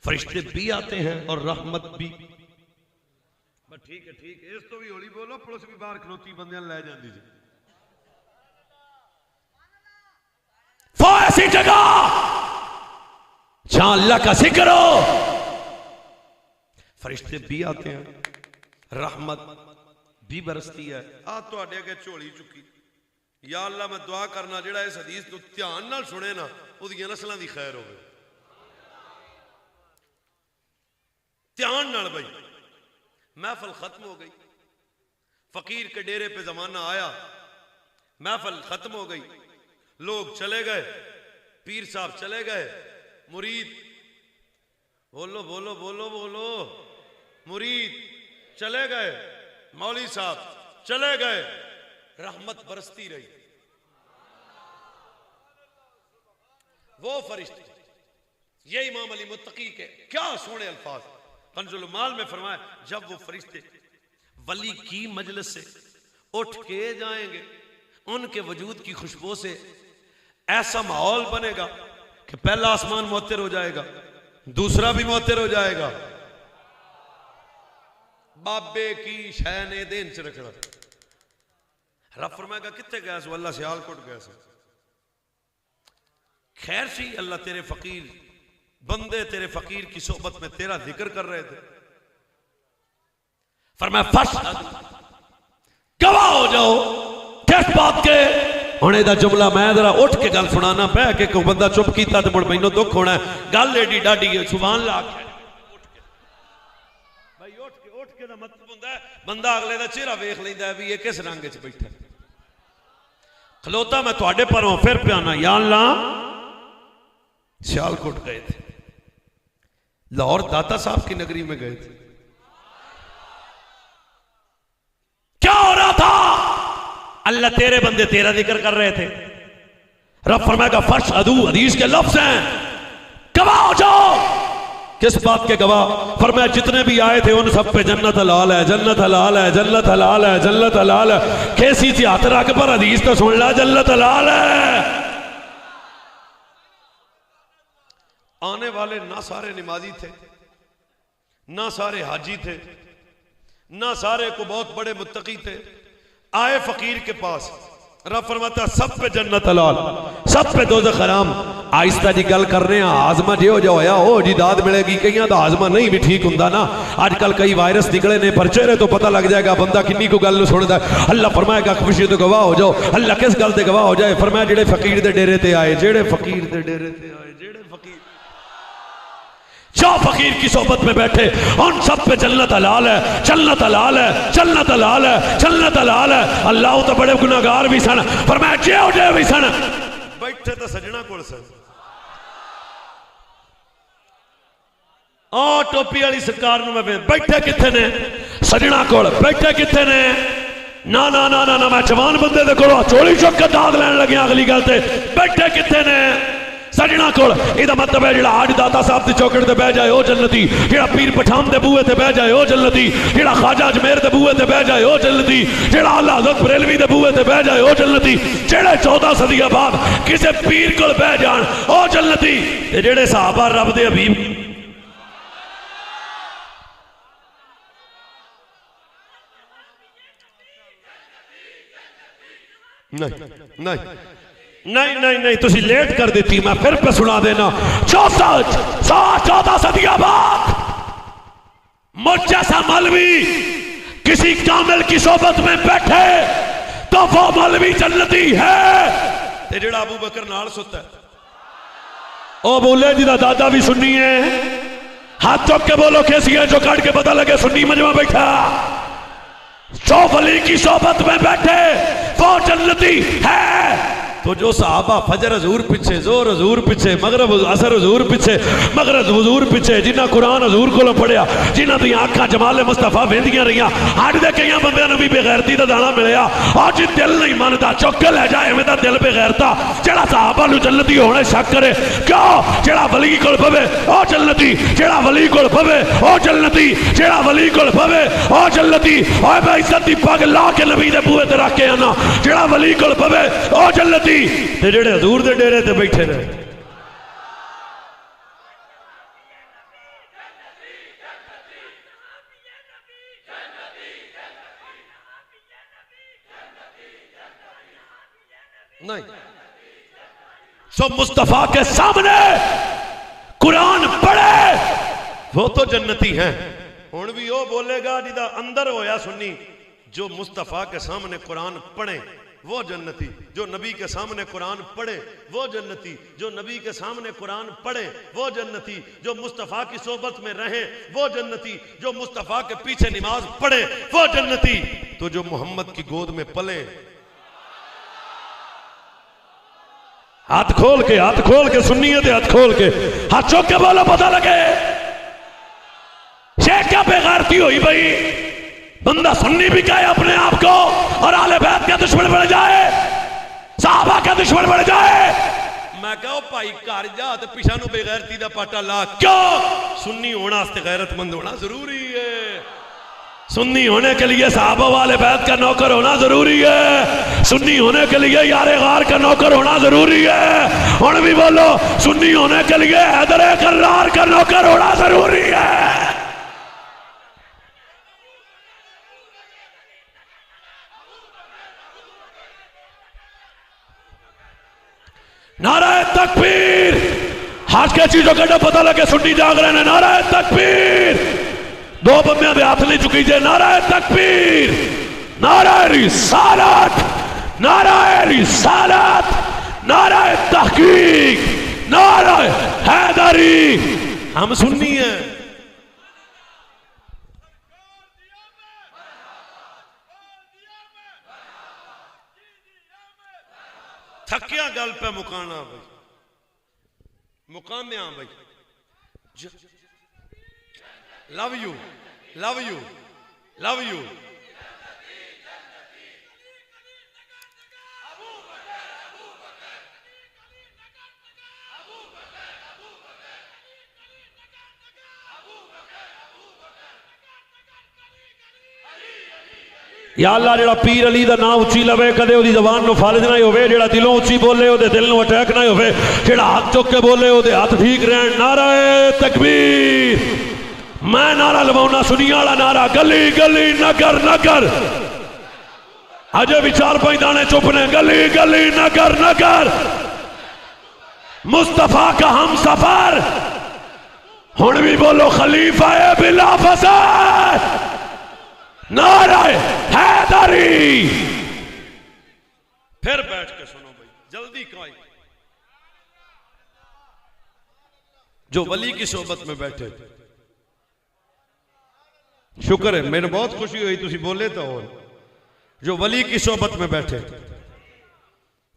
Speaker 1: फरिश्ते भी आते हैं और रहमत भी। ठीक है इस तो भी होली बोलो, पुलिस भी बाहर खलोती बंदे ले जाती जी। वो ऐसी जगह जहां अल्लाह का जिक्र हो, फरिश्ते भी आते हैं, रहमत भी बरसती है। आ तुहाडे अगे झोली चुकी, या अल्लाह मैं दुआ करना जेड़ा इस हदीस को ध्यान नाल सुने ना उहदियां नस्लां दी खैर होवे। ध्यान नाल भाई, महफल खत्म हो गई, फकीर के डेरे पे जमाना आया, महफल खत्म हो गई, लोग चले गए, पीर साहब चले गए, मुरीद बोलो बोलो बोलो बोलो मुरीद चले गए, मौली साहब चले गए, रहमत बरसती रही। वो फरिश्ते, ये इमाम अली मुत्तकी के क्या सोने अल्फाज कंजुल माल में फरमाया, जब वो फरिश्ते वली की मजलिस से उठ के जाएंगे, उनके वजूद की खुशबू से ऐसा माहौल बनेगा कि पहला आसमान मुअत्तर हो जाएगा, दूसरा भी मुअत्तर हो जाएगा। बाबे की शह ने देन च रखना। रब फरमाएगा कितने गए सो, अल्लाह सियालकोट गए सो। खैर सी अल्लाह तेरे फकीर बंदे तेरे फकीर की सोहबत में तेरा जिक्र कर रहे थे। फरमाया फशहद गवाह हो जाओ। किस बात के? हुणे दा जुमला मैं जरा उठ के गल सुनाना, बह के कोई बंदा चुप कीता ते मुड़ मैनूं दुख होना है। गल एडी डाडी है, सुभान अल्लाह आखे भाई उठ के दा मतलब हुंदा है बंदा अगले दा चेहरा वेख लैंदा है भी ये किस रंग च बैठा खलोता। मैं तुहाडे परों फिर प्याना, या अल्लाह सियालकोट गए थे, लाहौर दाता साहब की नगरी में गए थे, क्या हो रहा था? अल्लाह तेरे बंदे तेरा जिक्र कर रहे थे। रब फरमाएगा फशहदू, हदीस के लफ्ज हैं, गवाह हो जाओ। किस बात के गवाह? फरमाया जितने भी आए थे उन सब पे जन्नत हलाल है, जन्नत हलाल है, जन्नत हलाल है, जन्नत हलाल है। कैसी थी हाथ रख पर हदीस तो सुन ला, जन्नत हलाल है। आने वाले ना सारे नमाजी थे, ना सारे हाजी थे, ना सारे को बहुत बड़े मुत्तकी थे। आए फकीर के पास, रब फरमाता सब पे जन्नत हलाल, सब पे दोज़ख हराम। आहिस्ता जी गल करने हाजमा जो जो होया हो जी दाद मिलेगी। कई का हाजमा नहीं भी ठीक होंगे ना। अजकल कई वायरस निकले ने, पर चेहरे तो पता लग जाएगा बंदा किन्नी को गल सुनता है। अल्लाह फरमाएगा खुशी तो गवाह हो जाओ। अल्लाह किस गल से गवाह हो जाए? फरमाया जेड़े फकीर दे डेरे ते आए, जेड़े फकीर दे डेरे ते आए, जेड़े फकीर जो फकीर की सोबत में बैठे उन सब पे जन्नत हलाल है, जन्नत हलाल है, जन्नत हलाल है, जन्नत हलाल है। अल्लाह तो बड़े गुनाहगार भी सन, फरमाया जियो जे भी सन, बैठे तो सजना कोल सन। ओ टोपी वाली सरकार नु मैं बैठे किथे ने? सजना कोल बैठे किथे ने? ना ना ना ना ना, मैं जवान बंदे दे कोल चोली चुक के दाद लैन लगे। अगली गल ते बैठे किथे ने? सजना कोल। इहदा मतलब है जेड़ा आज दाता साहब की चौकट ते बह जाए ओ जन्नती, जेड़ा पीर पठान दे बूहे ते बह जाए ओ जन्नती, जेड़ा ख्वाजा अजमेर दे बूहे ते बह जाए ओ जन्नती, जेड़ा आला हज़रत बरेलवी दे बूहे ते बह जाए ओ जन्नती, जेड़े 14 सदियां बाद किसी पीर कोल बह जान ओ जन्नती, ते जेड़े सहाबा रब दे हबीब नहीं नहीं नहीं नहीं नहीं, तुसी लेट कर देती, मैं फिर पे सुना देना। 14 सदियां बाद मुझ जैसा मौलवी किसी कामिल की सोबत में बैठे तो वो मौलवी जन्नती है। ते जेड़ा अबू बकर नाल सुता है ओ बोले जिदा दादा भी सुन्नी है, हाथ चुक के बोलो कैसी है, जो काट के पता लगे सुन्नी मजमा बैठा। जो वली की सोबत में बैठे वो जन्नती है। तो जो सहाबा फजर हजूर पिछे, जोर हजूर पिछे, मगरब असर हजूर पिछे, मगरब हजूर पिछे, जिन्हें कुरान हजूर को पढ़िया, जिन्हों दी आंखां जमाले मुस्तफा वेंदियां रहियां, अज दे कई बंदियां नूं भी बेगैरती दा दाना मिलिया। अज दिल नहीं मनता, चुक के लै जाए एवें दा दिल बेगैरता। जेड़ा सहाबा नूं जन्नती होने शक करे, क्यों? जेड़ा वली कोल पवे ओ जन्नती, जेड़ा वली कोल पवे ओ जन्नती, जेड़ा वली कोल पवे ओ जन्नती। ओए मैं इज्जत दी पग ला के नबी दे बूहे ते रख के आना, जेड़ा वली कोल पवे ओ जन्नती, ते जेड़े हजूर दे डेरे ते बैठे ने नहीं। सो मुस्तफा के सामने कुरान पढ़े वो तो जन्नती हैं। हुण भी वो बोलेगा जिदा अंदर होया सुन्नी, जो मुस्तफा के सामने कुरान पढ़े वो जन्नती, जो नबी के सामने कुरान पढ़े वो जन्नती, जो नबी के सामने कुरान पढ़े वो जन्नती, जो मुस्तफ़ा की सोबत में रहे वो जन्नती, जो मुस्तफ़ा के पीछे नमाज पढ़े वो जन्नती, तो जो मोहम्मद की गोद में पले। हाथ खोल के सुन्नी थे, हाथ खोल के, हाथ चौक के बोलो पता लगे। शेख क्या बेगैरती हुई भाई? बंदा सुन्नी भी कहे अपने आप को और आले बैत का दुश्मन बन जाए, साहबा का दुश्मन बन जाए। मैं कहो भाई घर जा तो पिछा नु बेगैरती दा पाटा ला। क्यों? सुन्नी होना गैरतमंद होना जरूरी है। सुन्नी होने के लिए साहबा वाले बैत का नौकर होना जरूरी है। सुन्नी होने के लिए यारे गार का नौकर होना जरूरी है। हुण भी बोलो, सुन्नी होने के लिए हैदर कर्रार का नौकर होना जरूरी है। नाराए तकबीर, हाथ के चीजों का पता लगे सुन्नी जाग रहे हैं। नाराए तकबीर, दो बंदे दे हाथ नहीं चुकी जे। नाराए तकबीर, नाराए रिसालत, नाराए रिसालत, नाराए तहकीक, नाराए हैदरी। हम सुन्नी हैं। थकिया गल पे मुकाना भाई, मुकाने भाई। Love you, love you, love you.
Speaker 2: या अल्लाह जेड़ा पीर अली दा नाम उच्ची लवे कदे ओदी ज़बान नु फालिज ना होवे, जेड़ा दिलों उच्ची बोले ओदे दिल नु अटैक ना होवे, जेड़ा हाथ चुक के बोले ओदे हाथ ठीक रहन। नारे तकबीर। मैं नारा लवाउना सुनिया वाला नारा, गली गली नगर नगर, अजे विचार पाई दाने चुप ने, गली गली नगर नगर, मुस्तफा का हम सफर। हुण भी बोलो खलीफा है बिला फसाद, नारा हैदरी। फिर बैठ के सुनो भाई, जल्दी कोई जो वली की सोबत में बैठे, शुक्र है, मेरे बहुत खुशी हुई तुसी बोले तो। और जो वली की सोबत में बैठे,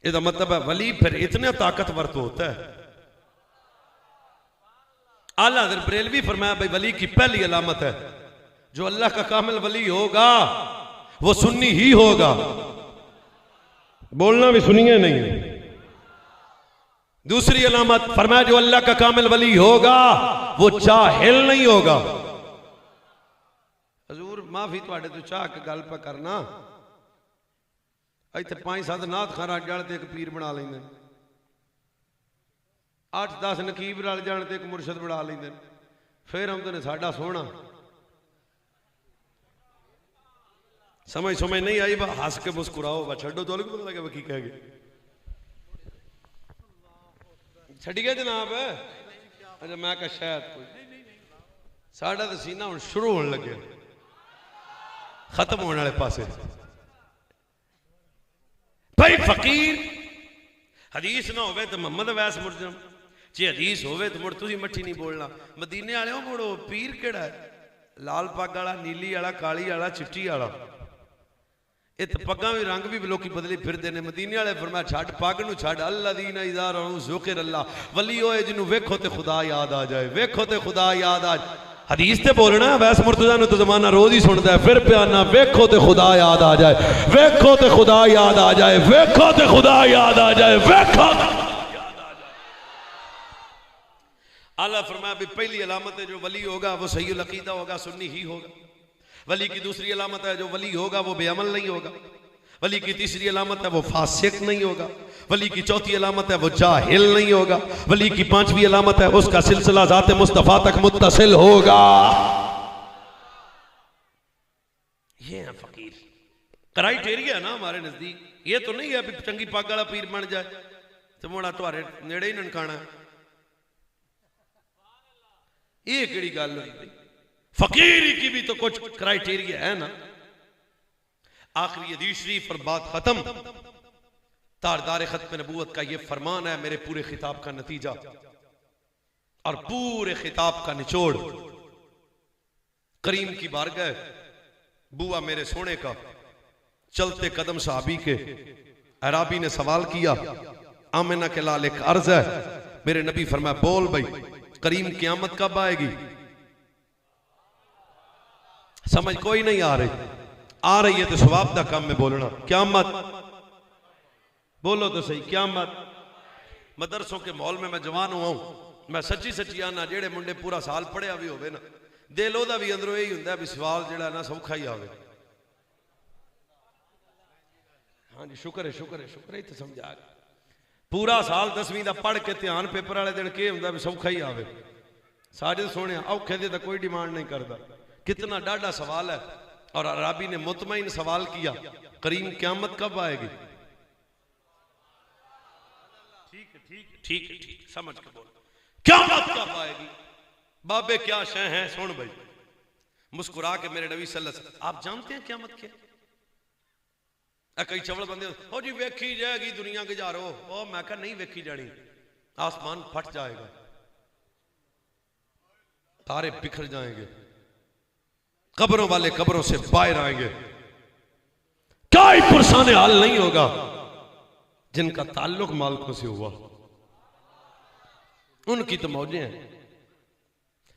Speaker 2: इसका मतलब है वली फिर इतना ताकतवर तो होता है। आला हज़रत बरेलवी फरमाया भाई वली की पहली अलामत है, जो अल्लाह का कामिल वली होगा वो सुन्नी ही होगा। बोलना भी सुनिए नहीं। दूसरी अलामत फरमाया जो अल्लाह का कामिल वली होगा वो जाहिल नहीं होगा। हजूर माफी तुहाडे तो चाह के गल पे करना, इत्थे 5-7 नाथ खाना जल ते एक पीर बना लेंदे, 8-10 नकीब रल जान ते एक मुर्शद बना लेंदे, फिर आउंदे ने साडा सोहना। समझ समझ नहीं आई, बस हंस के मुस्कुराओ, बस छड्डो तो पता लगे की कह गए। छड़ी गए जनाब? अच्छा मैं कहा शायद कोई साडा तो सीना हुण शुरू होने लगे, खत्म होने वाले पासे। भाई फकीर हदीस ना होवे तो मोहम्मद वैस मुड़ जाओ, जे हदीस होवे तो मुड़ तुसी मट्ठी नहीं बोलना। मदीने वाले मुड़ो पीर केड़ा है? लाल पग वाला, नीली वाला, काली वाला, चिट्टी वाला। ये तो पग्गां भी रंग भी लोग बदली फिरते हैं। मदीने वाले फरमाया छड्ड पग नूं छड्ड, अल्लज़ीना इज़ा रअू ज़ुकिर अल्लाह, वली होए जिन्हों वेखो तो खुदा याद आ जाए, वेखो तो खुदा याद आ जाए। हदीस ते बोलना वैस मुर्तज़ा ने तो जमाना रोज ही सुनता है, फिर प्याना वेखो तो खुदा याद आ जाए, वेखो तो खुदा याद आ जाए, वेखो तो खुदा याद आ जाए, वेखो तो याद आ जाए। अल्लाह फरमाया भी पहली अलामत है जो वली होगा वो सहीउल अकीदा होगा, सुन्नी ही होगा। वली की दूसरी अलामत है जो वली होगा वो बेअमल नहीं होगा। वली की तीसरी अलामत है वो फासिक नहीं होगा। वली की चौथी अलामत है वो जाहिल नहीं होगा। वली की पांचवी अलामत है उसका सिलसिला ज़ाते मुस्तफा तक मुत्तसिल होगा। ये है फकीर क्राइटेरिया ना हमारे नजदीक। ये तो नहीं है अभी चंगी पग वाला पीर बन जाए तो मोड़ा तुम्हारे नेड़े ही ननकाना। ये केड़ी गल हुई? फकीरी की भी तो कुछ क्राइटेरिया है ना। आखिरी हदीस शरीफ पर बात खत्म। तारदार खत्म नबूवत का ये फरमान है, मेरे पूरे खिताब का नतीजा और पूरे खिताब का निचोड़। करीम की बारगाह, बुआ मेरे सोने का, चलते कदम सहाबी के। अराबी ने सवाल किया, आमिना के लाल एक अर्ज है। मेरे नबी फरमाया बोल भाई करीम क़यामत कब आएगी? समझ कोई नहीं आ रही? आ रही है तो सवाब का काम में बोलना। क़यामत बोलो तो सही। क़यामत मदरसों के माहौल में मैं जवान हुआ हूं। मैं सच्ची सच्ची आना, जेड़े मुंडे पूरा साल पढ़िया भी होवे ना, दिल ओदा भी अंदरों यही हुंदा भी सवाल जेड़ा ना सौखा ही आवे। हाँ जी शुक्र है, शुक्र है, शुक्र है। तो समझा गया। पूरा साल 10वीं का पढ़ के ध्यान पेपर वाले दिन के हुंदा भी सौखा ही आवे। सारे सोने औखे दे तो कोई डिमांड नहीं करता। कितना डाढ़ा सवाल है। और अराबी ने मुतमईन सवाल किया, करीम क़यामत कब आएगी? ठीक है, ठीक है, ठीक है, ठीक समझ के बोल, क़यामत कब आएगी? बाबे क्या शय हैं? सुन भाई। मुस्कुरा के मेरे नबी सल्लल्लाहु अलैहि वसल्लम, आप जानते हैं क़यामत क्या? कई चवल बंदे हो जी वेखी जाएगी दुनिया गुजारो। ओ मैं कहा नहीं वेखी जानी, आसमान फट जाएगा, तारे बिखर जाएंगे, कब्रों वाले कब्रों से बाहर आएंगे। कोई पुरसाने हाल नहीं होगा जिनका ताल्लुक मालिकों से हुआ, उनकी तो मौजें हैं।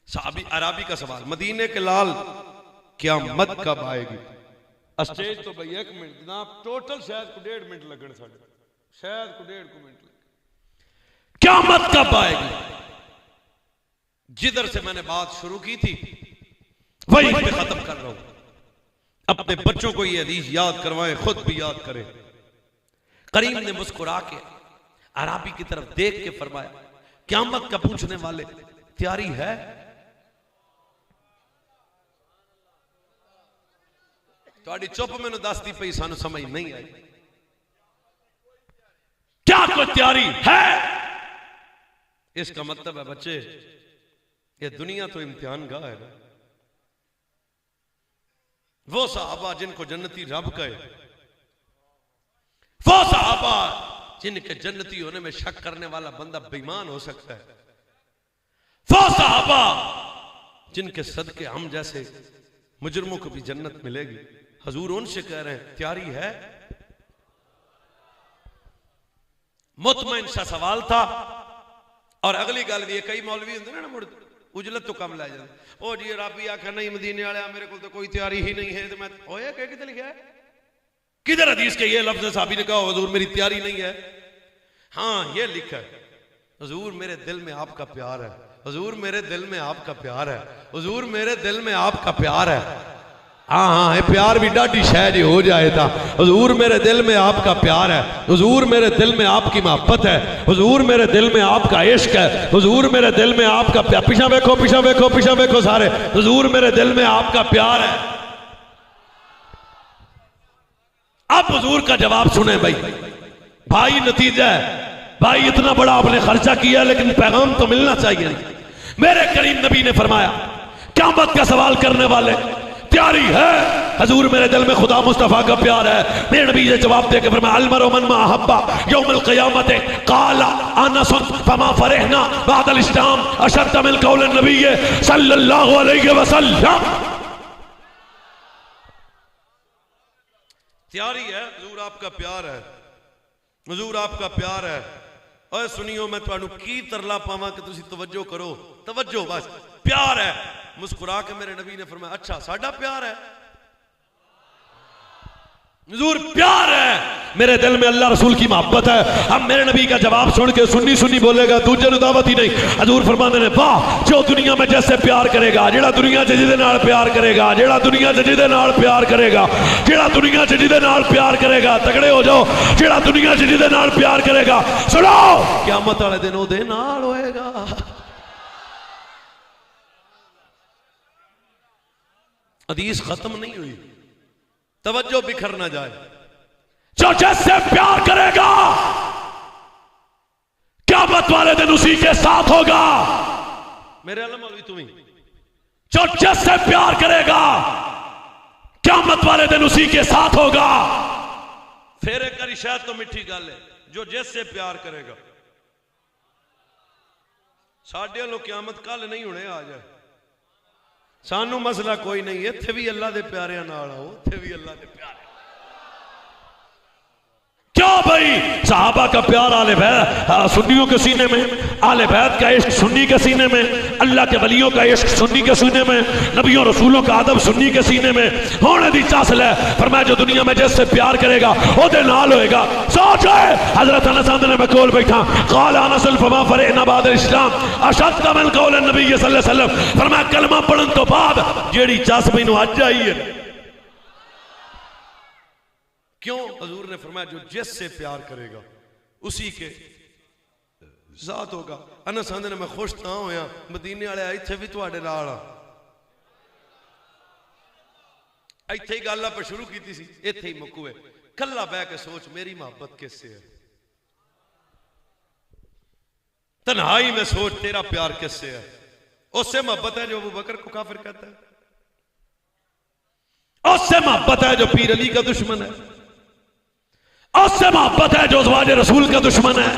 Speaker 2: साहबी अराबी का सवाल, मदीने के लाल क़यामत कब आएगी? स्टेज तो भाई 1 मिनट जनाब, टोटल शायद को 1.5 मिनट लगन, शायद को 1.5 मिनट लगे। क़यामत कब आएगी? जिधर से मैंने बात शुरू की थी वही पे खत्म कर रहा हूं। अपने बच्चों को ये हदीस याद करवाएं, खुद भी याद करें। करीम ने मुस्कुरा के अराबी की तरफ देख के फरमाया, क़यामत का पूछने वाले तैयारी है? थोड़ी चुप मैनू दसदी पई, सानू समझ नहीं आई। क्या कोई तैयारी है? इसका मतलब है बच्चे, ये दुनिया तो इम्तिहान गाह है ना। वो सहाबा जिनको जन्नती रब कहे, वो सहाबा जिनके जन्नती होने में शक करने वाला बंदा बेईमान हो सकता है, वो सहाबा जिनके सदके हम जैसे मुजरमों को भी जन्नत मिलेगी। हजूर उनसे कह रहे हैं तैयारी है? मुतमईन सा सवाल था। और अगली गल भी, कई मौलवी होंगे ना मुड़ उजलत तो कम लै जाते, ओ जी रबी आखा नहीं मदीने वाले मेरे को तो कोई तैयारी ही नहीं है। तो मैं होया कह किधर लिखा है, किधर हदीस के ये लफ्ज साहबी ने कहा हुजूर मेरी तैयारी नहीं है? हाँ ये लिखा है, हुजूर मेरे दिल में आपका प्यार है, हुजूर मेरे दिल में आपका प्यार है, हुजूर मेरे दिल में आपका प्यार है। हाँ हाँ, ये प्यार भी डाढ़ी शह हो जाए था। हुजूर मेरे दिल में आपका प्यार है, हुजूर मेरे दिल में आपकी मोहब्बत है, हुजूर मेरे दिल में आपका इश्क है, हुजूर मेरे दिल में आपका प्यार। पीछा देखो, पीछा देखो, पीछा देखो सारे, हुजूर मेरे दिल में आपका प्यार है। अब हुजूर का जवाब सुने भाई। भाई नतीजा है, भाई इतना बड़ा आपने खर्चा किया लेकिन पैगाम तो मिलना चाहिए नहीं। मेरे करीम नबी ने फरमाया क़यामत का सवाल करने वाले तैयारी है? हजूर मेरे दिल में खुदा मुस्तफा का प्यार है। मेरे नबी ने जवाब देकर फरमाया अलमरु मन मा अहब्बा यौमुल क़ियामत क़ाला अनस फमा फरहना बअदल इस्लाम अशद्द मिन क़ौल नबी सल्लल्लाहु अलैहि वसल्लम। तैयारी है, हजूर आपका प्यार है, हजूर आपका प्यार है। और सुनियो मैं तुहानू की तरला पावां कि तुसी तवज्जो करो, तवज्जो बस। प्यार है। मुस्कुरा के मेरे नबी ने फरमाया अच्छा साडा प्यार है? हुजूर प्यार है, मेरे दिल में अल्लाह रसूल की मोहब्बत है। अब मेरे नबी का जवाब सुन के सुन्नी सुन्नी बोलेगा, दूजे नु दावत ही नहीं। हजूर फरमाते ने वाह, जो दुनिया में जैसे प्यार करेगा, जेड़ा दुनिया च जिहदे नाल प्यार करेगा, जेड़ा दुनिया च जिहदे नाल प्यार करेगा, जेड़ा दुनिया च जिहदे नाल प्यार करेगा, तगड़े हो जाओ, जेड़ा दुनिया च जिहदे नाल प्यार करेगा, सुनो क़यामत वाले दिन ओदे नाल होएगा। हदीस खत्म नहीं हुई, तवज्जो बिखर ना जाए। जो जैसे प्यार करेगा क़यामत वाले दिन उसी के साथ होगा। मेरे आलम मौलवी तुम्ही, जो जैसे प्यार करेगा क़यामत वाले दिन उसी के साथ होगा। फिर एक करी शायद तो मिठी गल है, जो जैसे प्यार करेगा। साढ़े लो क़यामत कल नहीं होने आ जाए, सानू मसला कोई नहीं, इत्थे भी अल्लाह दे प्यारियां नाल आओ, इत्थे भी अल्लाह दे प्यारे। क्यों भाई? सहाबा का प्यार आले बैत सुन्नियों के सीने में, आले बैत का इश्क सुन्नी के सीने में, अल्लाह के वलियों का इश्क सुन्नी के सीने में, नबियों रसूलों का अदब सुन्नी के सीने में होने दी चासल है। फरमाया जो दुनिया में जैसे प्यार करेगा ओदे नाल होएगा। सोच हजरत अनस ने मैं कोल बैठा, क़ाल अनस फमा फरहना बअदल इस्लाम अशद्द मिन क़ौल नबी सल्लल्लाहु अलैहि वसल्लम। फरमाया कलमा पढ़न तो बाद जेड़ी चस मैनू अज आई है। क्यों? हजूर ने फरमाया जो जिससे प्यार करेगा उसी के साथ होगा। अनस आंदे ने मैं खुश तां होया मदीने वाले इत्थे भी तुहाडे नाल आ। इत्थे ही गल आप शुरू की सी, इत्थे ही मुक्कू है। कल्ला बह के सोच मेरी मोहब्बत किससे है, तन्हाई में सोच तेरा प्यार किससे है। उससे मोहब्बत है जो अबू बकर को काफिर कहता है, उससे मोहब्बत है जो पीर अली का दुश्मन है, उससे मोहब्बत है जो अज़वाज रसूल का दुश्मन है,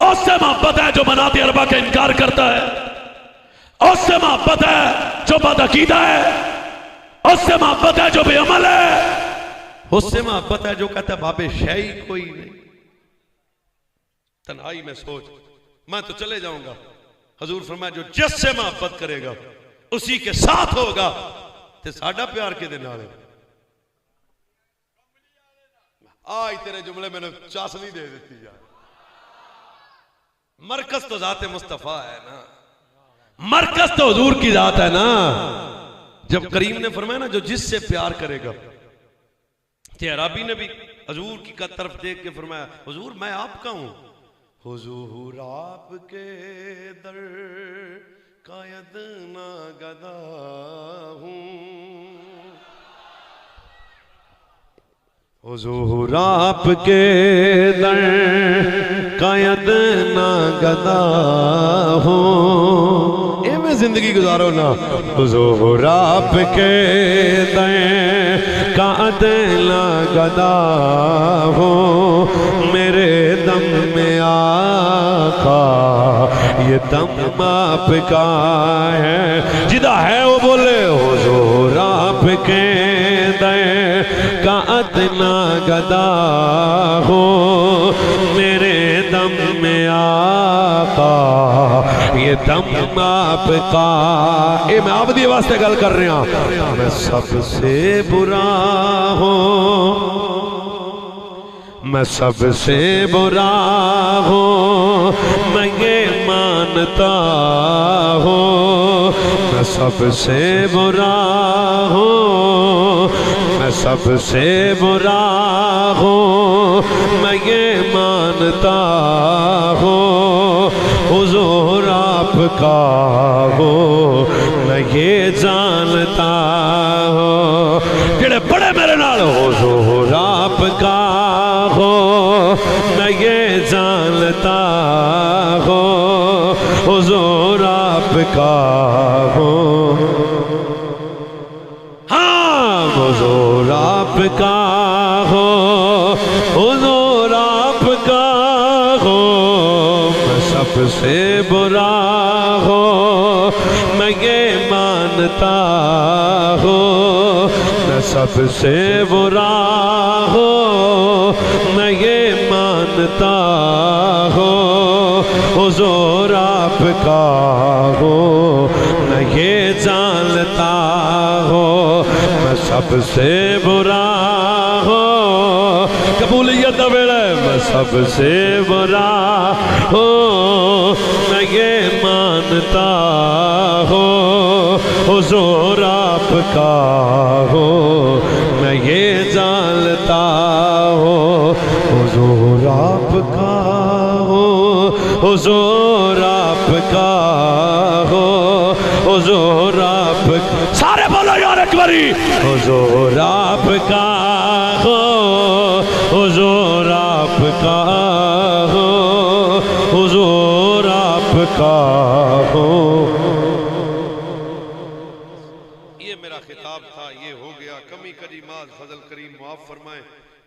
Speaker 2: उससे मोहब्बत है जो मनात अरबा का इनकार करता है, उससे मोहब्बत है जो बदअकीदा है, उससे मोहब्बत है जो बेअमल है, उससे मोहब्बत है जो कहता है बाबे शाही कोई नहीं। तन्हाई में सोच मैं तो चले जाऊंगा। हजूर फरमाया जो जिससे मोहब्बत करेगा उसी के साथ होगा। ते साडा प्यार किहदे नाल है? आज तेरे जुमले मैंने चासनी दे दी यार। मरकज तो जाते मुस्तफा है ना, मरकज तो हुजूर की जात है ना। जब करीम ने फरमाया ना जो जिससे प्यार करेगा, तो अराबी ने भी हुजूर की तरफ देख के फरमाया हुजूर मैं आपका हूं। हुजूर आपके दर का यदना गदा हूं, हुजूर आपके दर का यदना गदा हूं। मैं जिंदगी गुजारो ना। हुजूर आपके दर का यदना गदा हूं, मेरे दम में आका ये दम आपका है। जिदा है वो बोले हुजूर आपके दर का अदना गदा हो, मेरे दम में आका ये दम आपका। ये मैं आपदी वास्ते गल कर रहा, मैं सबसे बुरा हूं, मैं सबसे बुरा हूँ, मैं ये मानता हूँ। मैं सबसे बुरा हूँ, मैं सबसे बुरा हूँ, मैं ये मानता हूँ। हुजूर आपका हो मैं ये जानता हूँ। जेड़े बड़े मेरे नाल हुजूर आपका हो मैं ये जानता हो, हुजूर आपका हो। हाँ हुजूर आपका हो, हुजूर आपका हो, मैं सबसे बुरा हो मैं ये मानता हो। मैं सबसे बुरा हो मैं ये मानता हो, हुजूर आपका हो मैं ये जानता हो। मैं सबसे बुरा हो कबूलियत वेले, मैं सबसे बुरा हो मैं ये मानता हो, हुजूर आपका हो मैं ये जानता हो। हुजूर आपका हो, हुजूर आपका हो, हुजूर आपका। सारे बोलो यार एक बारी, हुजूर आपका हो, हुजूर आपका हो, हुजूर आपका हो। ये मेरा खिताब था, ये हो गया। कमी करी माज फजल करीम मुआफ फरमाए।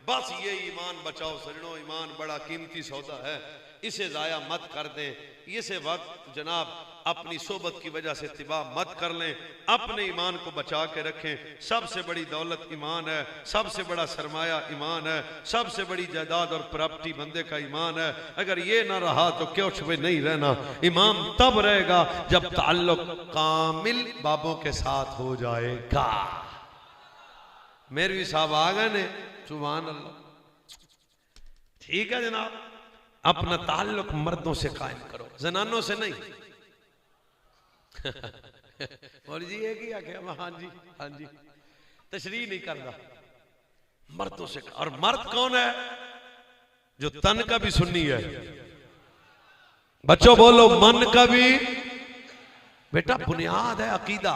Speaker 2: बस ये ईमान बचाओ सजनों, ईमान बड़ा कीमती सौदा है, इसे जाया मत कर दें। इसे वक्त जनाब अपनी सोबत की वजह से तिबा मत कर लें, अपने ईमान को बचा के रखें। सबसे बड़ी दौलत ईमान है, सबसे बड़ा सरमाया ईमान है, सबसे बड़ी जायदाद और प्रॉपर्टी बंदे का ईमान है। अगर ये ना रहा तो कुछ भी नहीं रहना। ईमान तब रहेगा जब ताल्लुक कामिल बाबों के साथ हो जाएगा। मेरवी साहब आ गए ने, सुभान अल्लाह। ठीक है जनाब, अपना ताल्लुक मर्दों से कायम करो, जनानों से नहीं। और जी ये क्या क्या, हाँ जी हाँ जी, तशरीह नहीं करता, मर्दों से। और मर्द कौन है? जो तन का भी सुन्नी है। बच्चों बोलो, मन का भी। बेटा बुनियाद है अकीदा।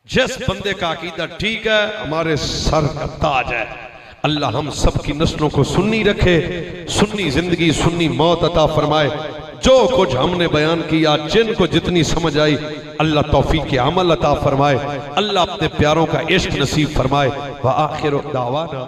Speaker 2: जिस बंदे का अकीदा ठीक है, हमारे सर का ताज है। अल्लाह हम सब की नस्लों को सुन्नी रखे, सुन्नी जिंदगी सुन्नी मौत अता फरमाए। जो कुछ हमने बयान किया, जिनको जितनी समझ आई, अल्लाह तौफीक के अमल अता फरमाए। अल्लाह अपने प्यारों का इश्क नसीब फरमाए। व आखिर दावाना